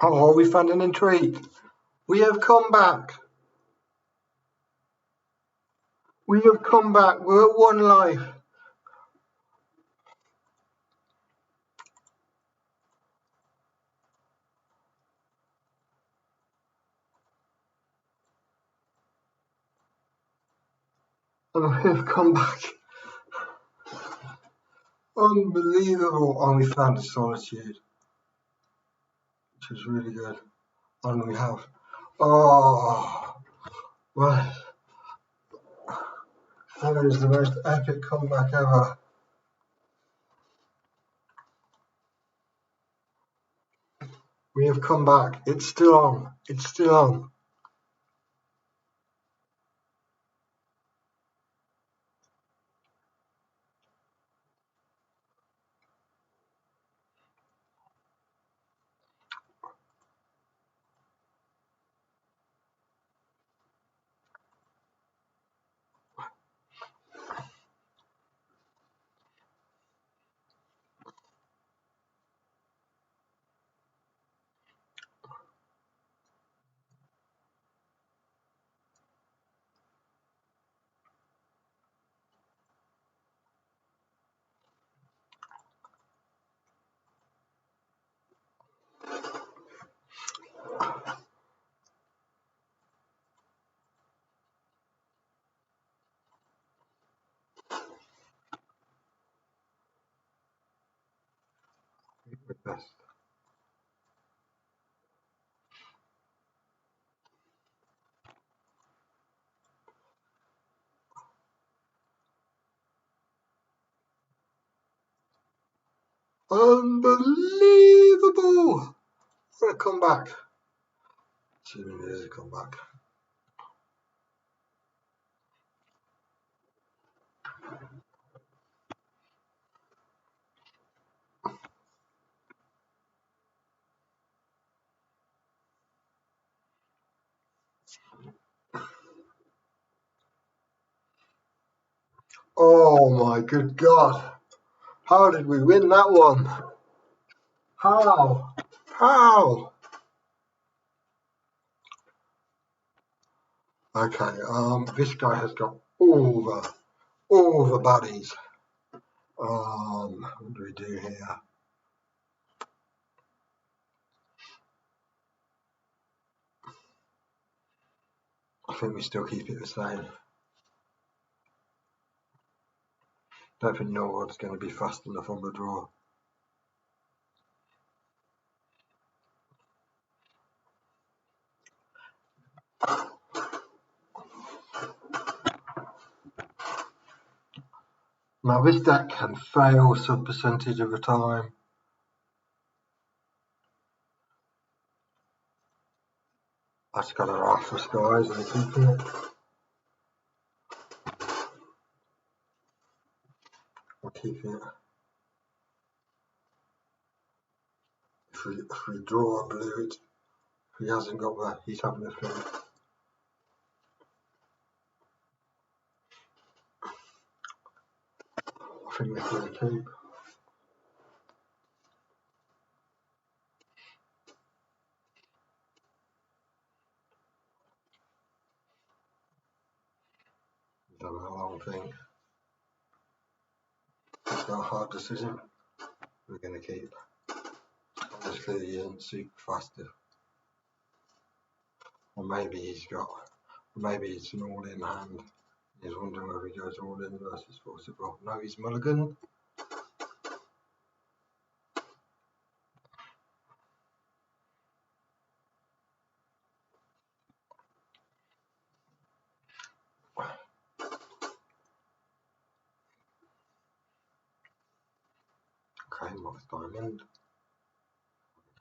Oh, we found an intrigue. We have come back. We have come back. We're at 1 life. And we have come back. Unbelievable. And we found a solitude, which is really good. And we have. Oh, well, that is the most epic comeback ever. We have come back. It's still on. It's still on. With this. Unbelievable! What a comeback. Assuming it is a comeback. Oh my good God. How did we win that one? How? How? Okay, this guy has got all the baddies. What do we do here? I think we still keep it the same. Don't think Norwood's going to be fast enough on the draw. Now this deck can fail some percentage of the time. I just got to ask for skies and keep it. I'll keep it. If we draw a blue, if he hasn't got that, he's having a flip. I think they're going to keep. Don't know how long think. It's not a hard decision. We're going to keep. Obviously, he isn't super fast. Or maybe it's an all-in hand. He's wondering whether he goes all-in versus forcible. No, he's mulligan. Okay, Mox Diamond.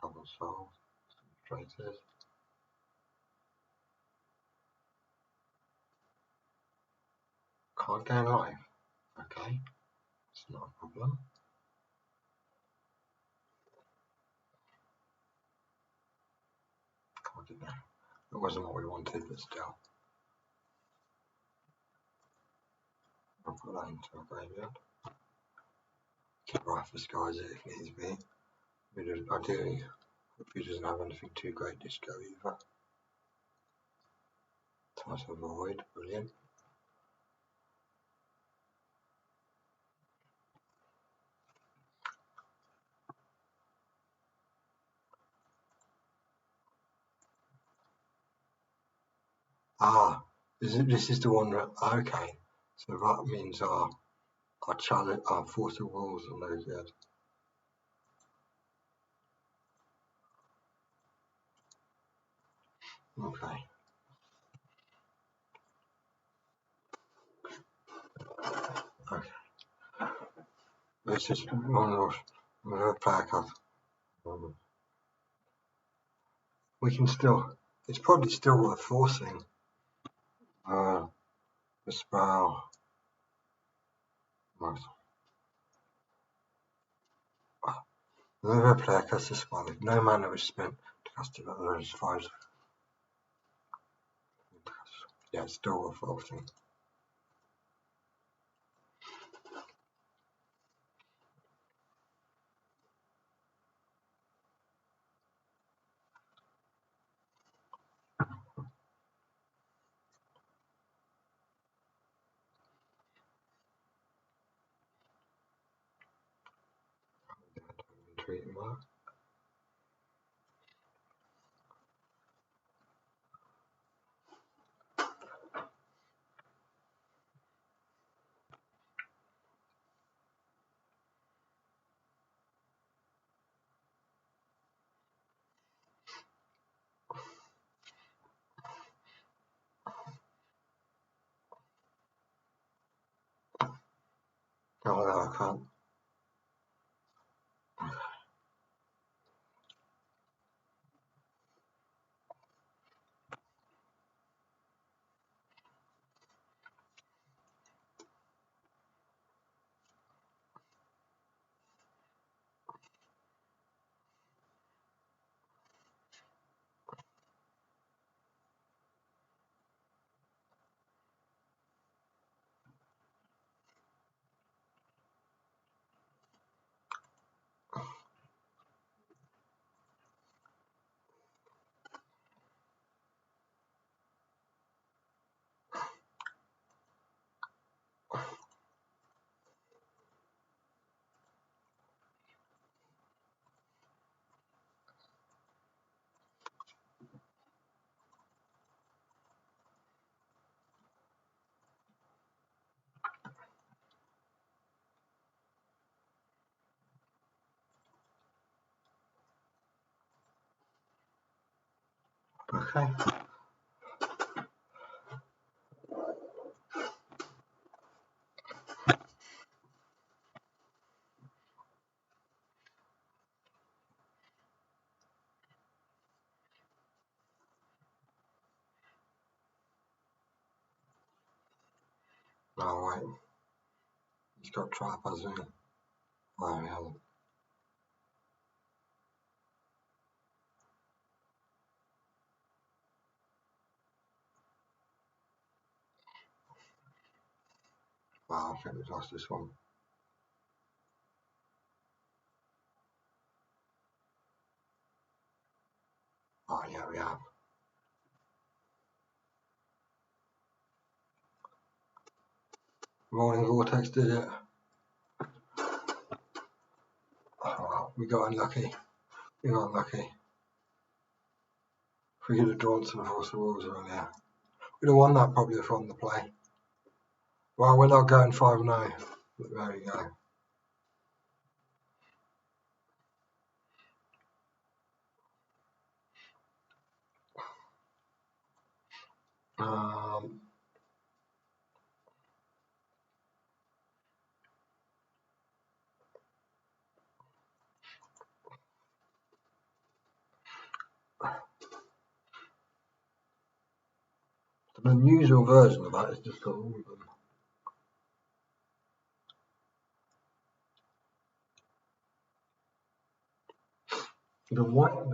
Double Soul. Traitors. Can't gain life. Okay, it's not a problem. I don't know. It wasn't what we wanted, but still. I'll put that into our graveyard. Keep right for skies it if needs be. Ideally, if he doesn't have anything too great to go either. Twice avoid, brilliant. Ah, this is the one that, okay. So that means our challenge, our force of walls are no good. Okay. Okay. This is one of the player card. We can still, it's probably still worth forcing. The spell. Whenever a player casts a spell, if no mana is spent to cast it, there is 5. Yeah, it's still worth forcing. Treat him well. Oh no, I can't. Okay. No, wait. He's got trap, hasn't he? Oh, he hasn't. Wow, I think we've lost this one. There we have. Rolling Vortex did it. Oh, we got unlucky. We got unlucky. If we could have drawn some Force of Wolves earlier, we'd have won that probably from the play. Well, we're not going 5-0. But there we go. An unusual version of that is just got all of them. The white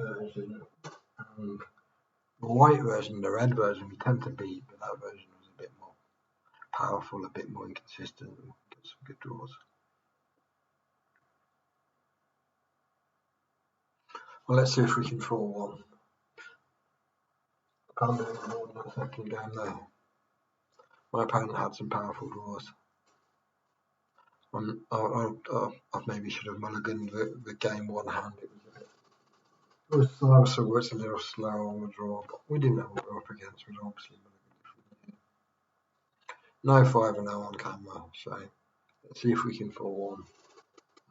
version and the red version we tend to beat, but that version was a bit more powerful, a bit more inconsistent, and get some good draws. Well, let's see if we can 4-1. Can't do it more than that second game though. My opponent had some powerful draws. I maybe should have mulliganed the game one hand. It was a little slow on the draw, but we didn't know what we were up against. We were obviously no 5-0 on camera, so let's see if we can 4-1.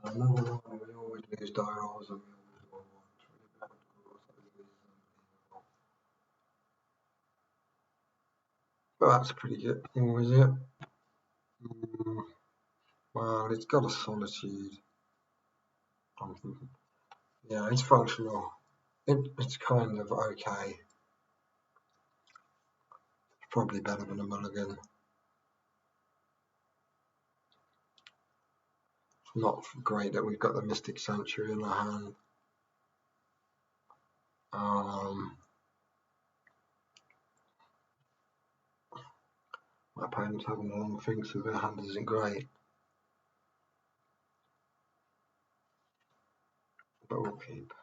Another one, we always lose die rolls and we always won one. But that's pretty good. Or is it? Well, it's got a solitude. Yeah, it's functional. It's kind of okay. It's probably better than a mulligan. It's not great that we've got the Mystic Sanctuary in our hand. My opponent's having a long thing, so their hand isn't great. But we'll keep.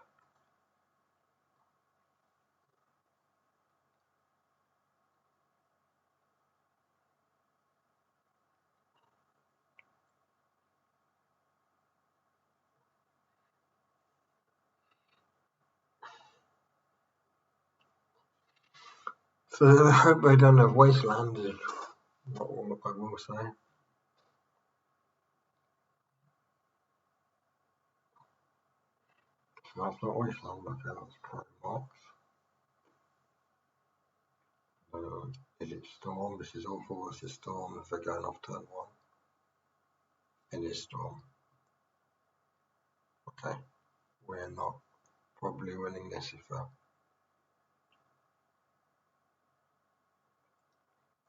So I hope they don't have Wasteland, is what I will say. So that's not Wasteland, okay, that's Pro Box. Is it Storm? This is all for us, is Storm if they're going off turn 1. It is Storm. Okay, we're not probably winning this if they're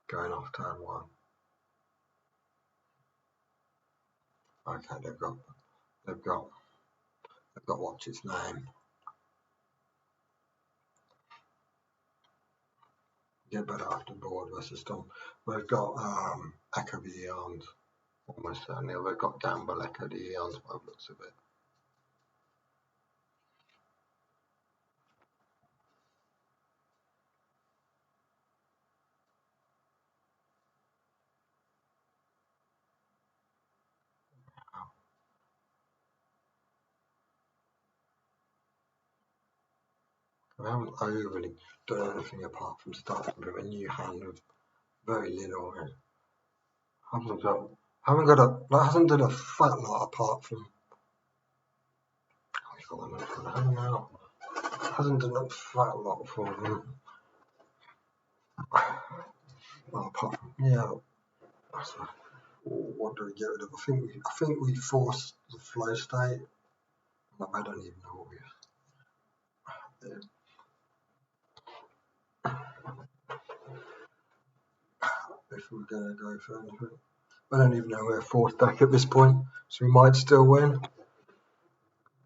going off turn 1. Okay, they've got what's its name. Get better after board versus Storm. We've got Echo the Eons, almost certainly. We've got Gamble Echo the Eons by the looks of it. I haven't overly done anything apart from starting with a new hand with very little. Hasn't done a fat lot apart from. Hasn't done a fat lot for them. Well, apart from what do we get rid of? I think we forced the flow state. I don't even know what we. If we're going to go for anything. I don't even know we're fourth deck at this point, so we might still win.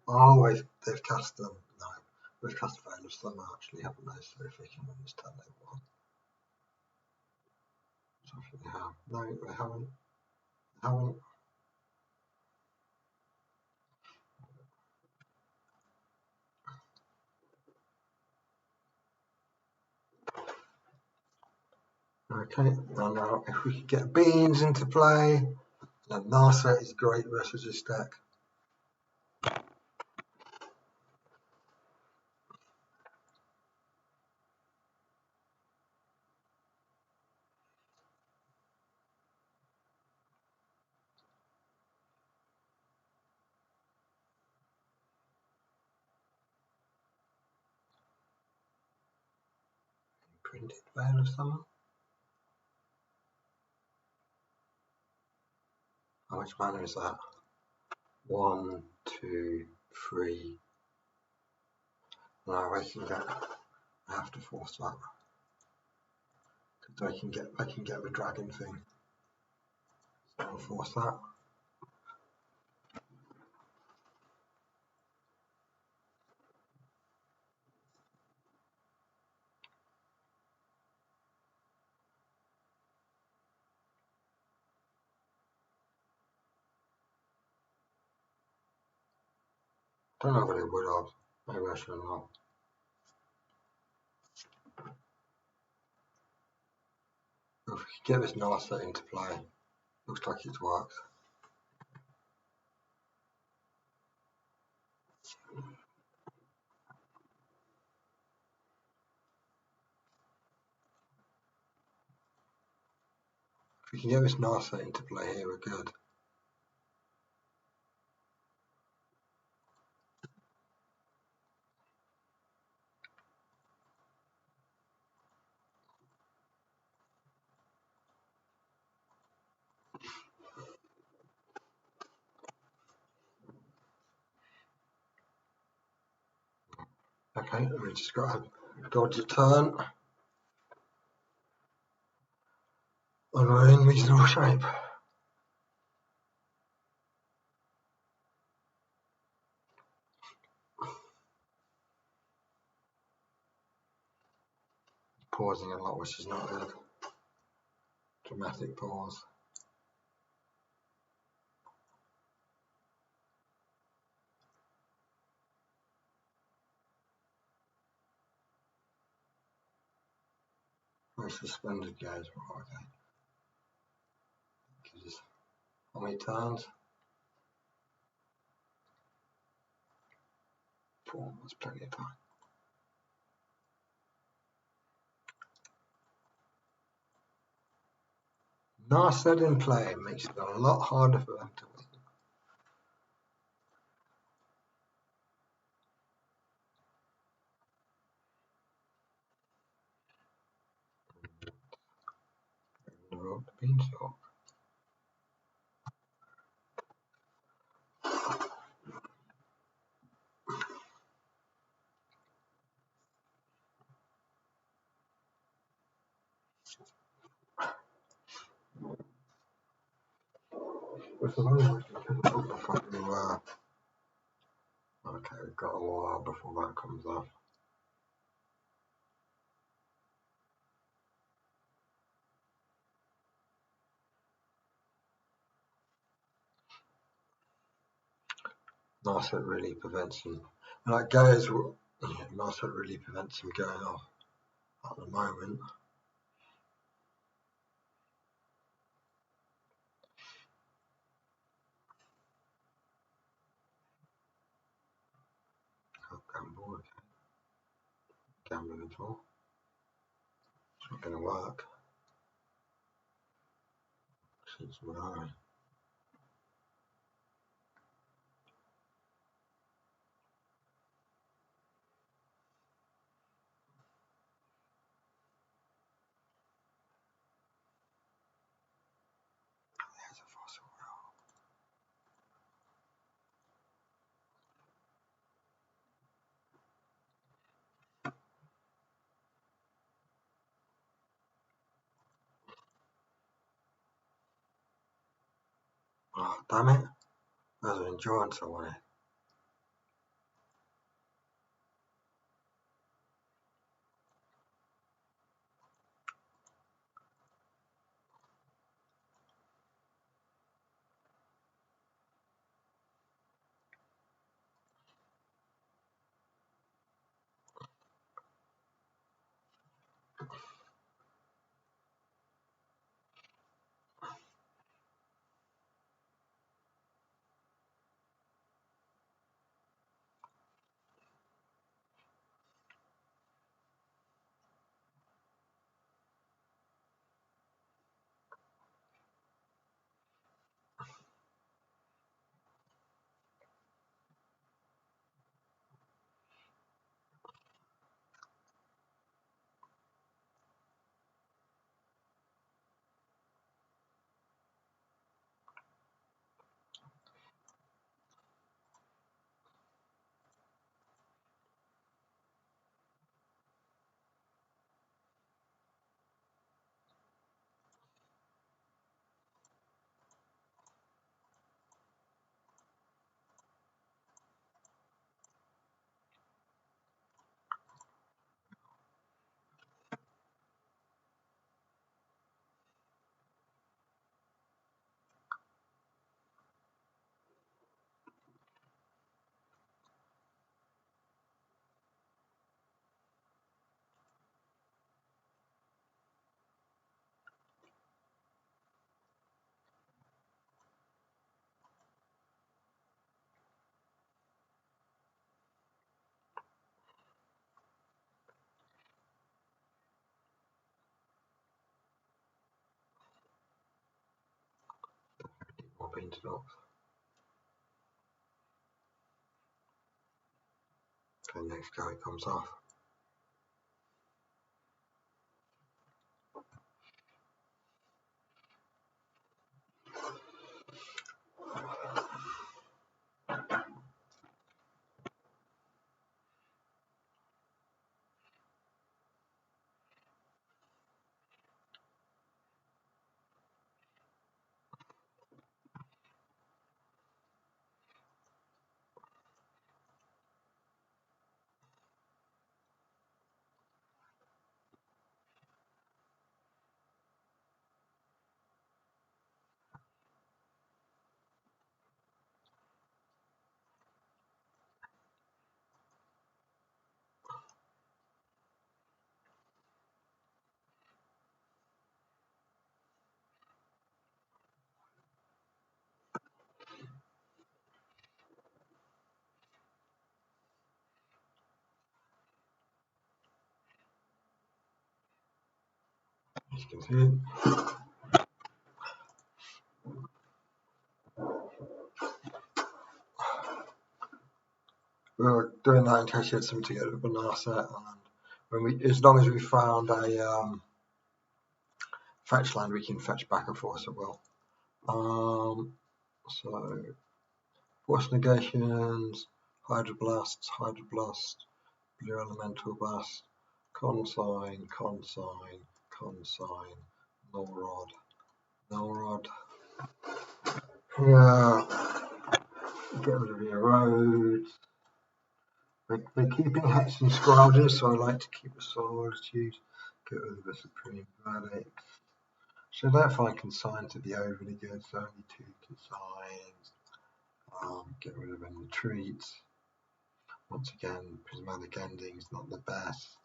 Oh, they've cast them. No, they've cast Veil of Summer actually, haven't they? So if we can understand they won. So I think they have. No, they haven't. They haven't. Okay, and now if we could get beans into play, then nasa is great versus this deck. Printed Veil of Summer. How much mana is that? 1, 2, 3. No, I have to force that. Because I can get the dragon thing. So I'll force that. Don't know what it would have. Maybe I should not. If we could get this nasa into play, looks like it's worked. If we can get this nasa into play here, we're good. Okay, we just got to dodge a turn. And we're in reasonable shape. Pausing a lot, which is not good. Dramatic pause. No suspended gaze, okay. How many turns? 4, that's plenty of time. Nasa in play makes it a lot harder for them to win. The beanstalk. With the language, okay, we've got a while before that comes off. Nasa really prevents him. And that goes, Nasa really prevents him going off at the moment. Gamble, okay. Gambling at all. It's not going to work. Since we're high. There's a fossil whale. Oh, damn it. There's an endurance I wanted. painted up. Okay, next go it comes off. As you can see, we were doing that in case you had something to get a banana set, and when as long as we found a fetch land, we can fetch back and forth. So well. So force negations, hydroblast, blue elemental blast, consign, null rod. Yeah, get rid of your roads. We're keeping Hex and Scrilders, so I like to keep the Solitude. Get rid of the Supreme Verdict. So I don't find consign to be overly good, so only 2 consigns. Get rid of any retreats. Once again, prismatic ending is not the best.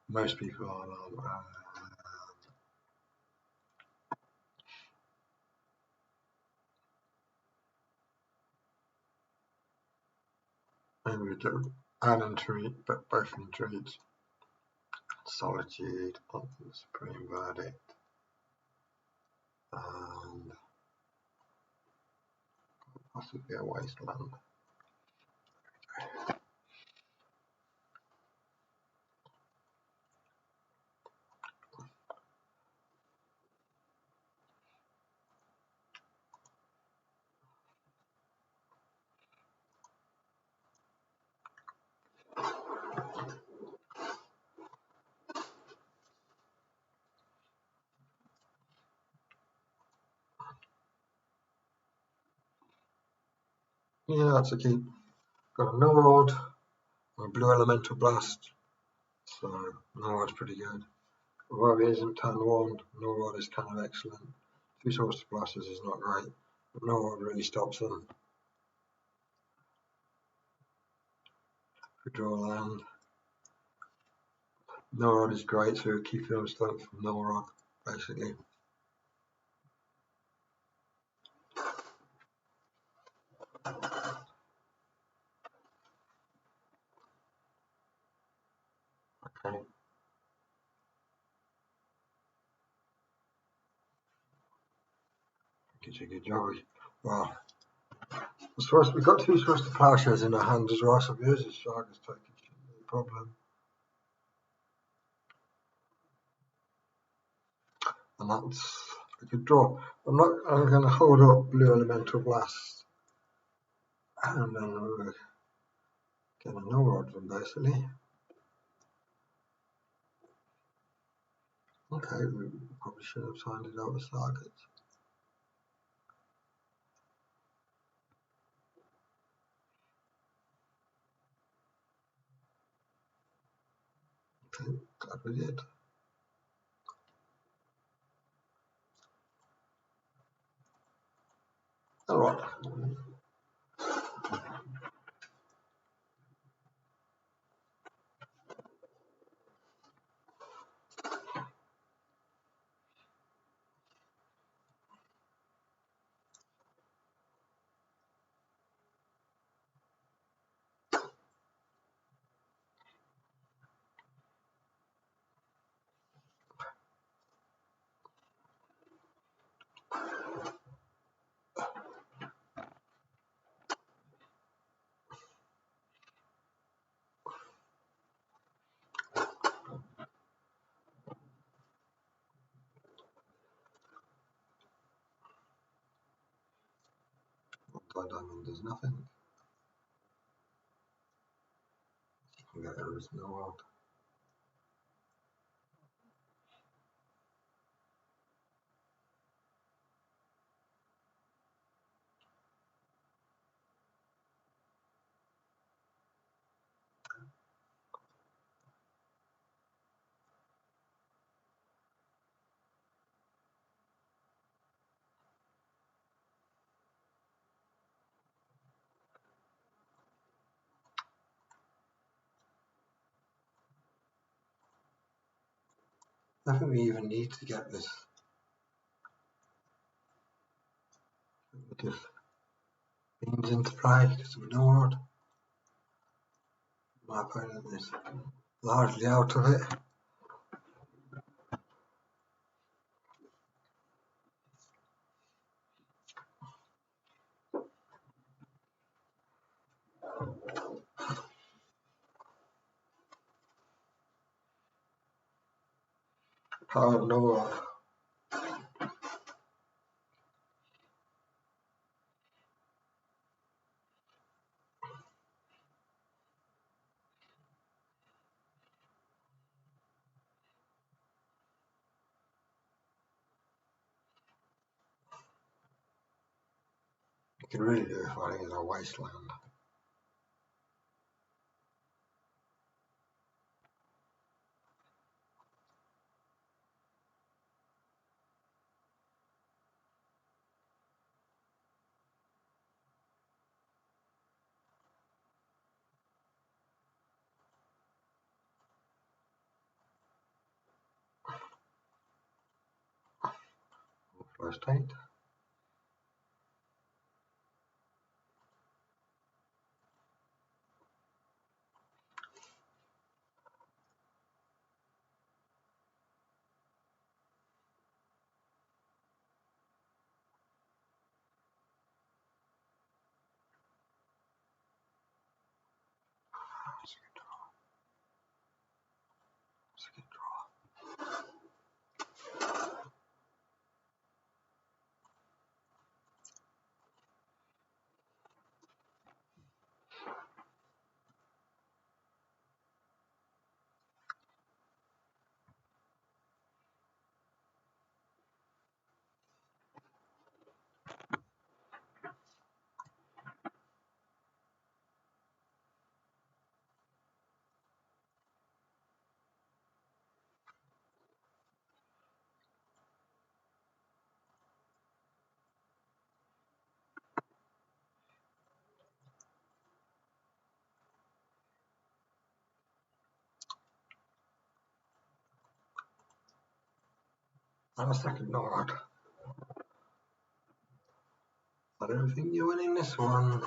Most people are maybe we do an retreat, but both retreats. Solitude on the Supreme Verdict. And possibly a wasteland. Yeah, that's a keep. Got a null rod, a blue elemental blast, so null rod's pretty good. Although it isn't turn 1, null rod is kind of excellent. 2 source blasters is not great, but null rod really stops them. If we draw land, null rod is great, so we're keeping them strength from null rod, basically. Okay. Did a good job. Well, we've got 2 source to plowshares in our hand as well, so if there's a shark is taking, shouldn't be a problem. And that's a good draw. I'm going to hold up blue elemental blast, and then we'll get a null rod from basically. Okay, we probably should have signed it out with targets. Okay, glad we did. Alright. Diamond does nothing. You can get there is no world. I think we even need to get this. Just beans into play because we know what my opponent is largely out of it. Power lower. You can really do it fighting in a wasteland. First aid. And a second Nord. I don't think you're winning this one.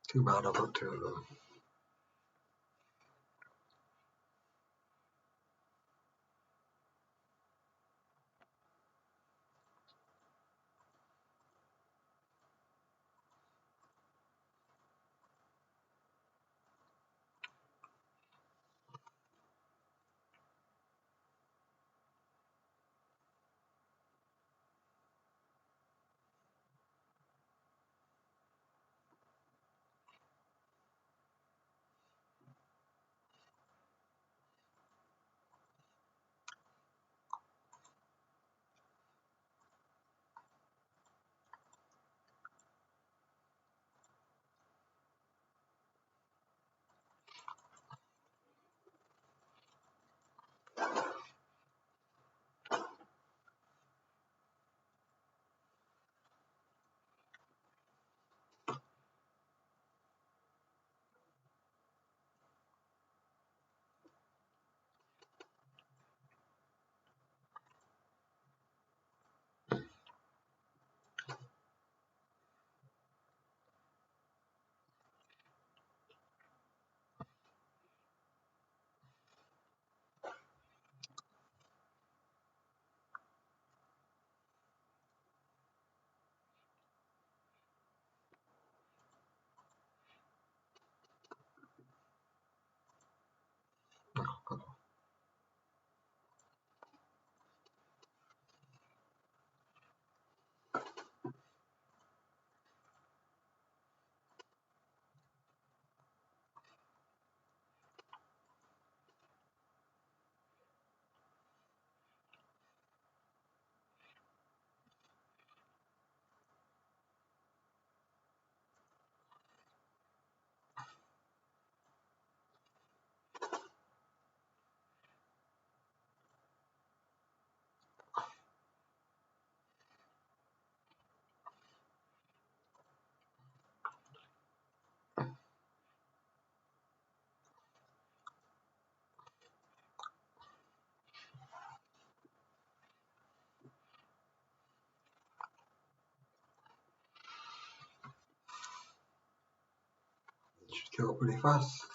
Too bad I've got two of them. should kill pretty fast.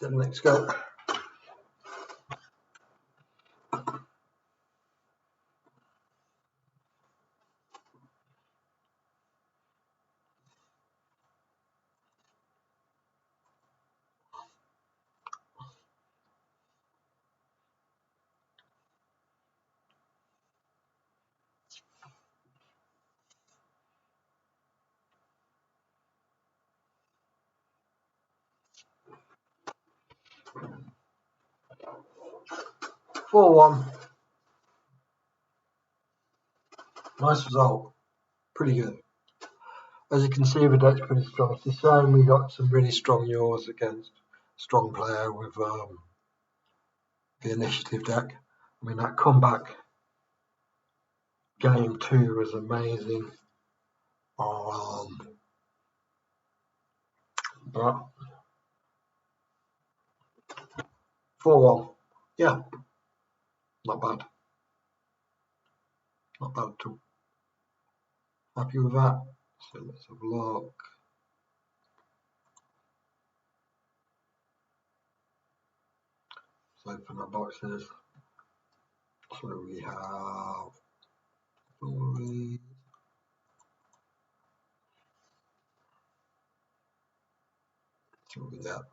Then let's go. (4-1). Nice result. Pretty good. As you can see, the deck's pretty strong. It's a shame we got some really strong yaws against a strong player with the initiative deck. I mean, that comeback game 2 was amazing. But 4-1. Yeah, not bad. Not bad at all. Happy with that. So let's have a look. Let's open our boxes. So we have stories. So we got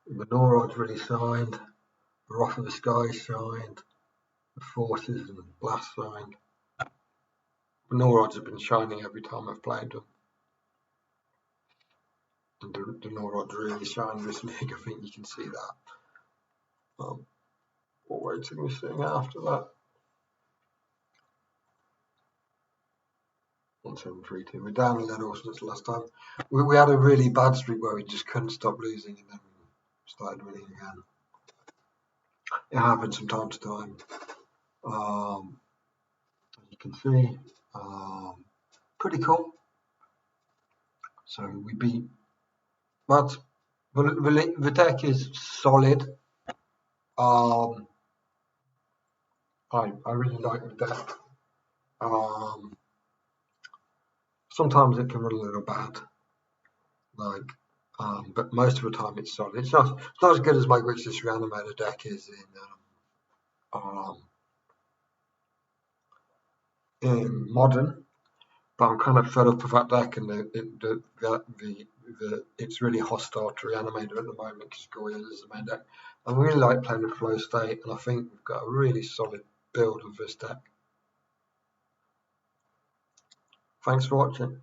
the Norod's really shined. The Wrath of the Sky shined. The Forces and Blast shined. The Norod's have been shining every time I've played them. And the Norod's really shined this league. I think you can see that. What rating we're sitting after that? 1732. We're down a little since last time. We had a really bad streak where we just couldn't stop losing, and then we started winning again. It happens from time to time. As you can see, pretty cool. So we beat, but the deck is solid. I really like the deck. Sometimes it can run a little bad, but most of the time it's solid. It's not as good as my Witch's Reanimator deck is in Modern, but I'm kind of fed up with that deck, and it's really hostile to Reanimator at the moment because Goyle is the main deck. I really like playing with Flow State, and I think we've got a really solid build of this deck. Thanks for watching.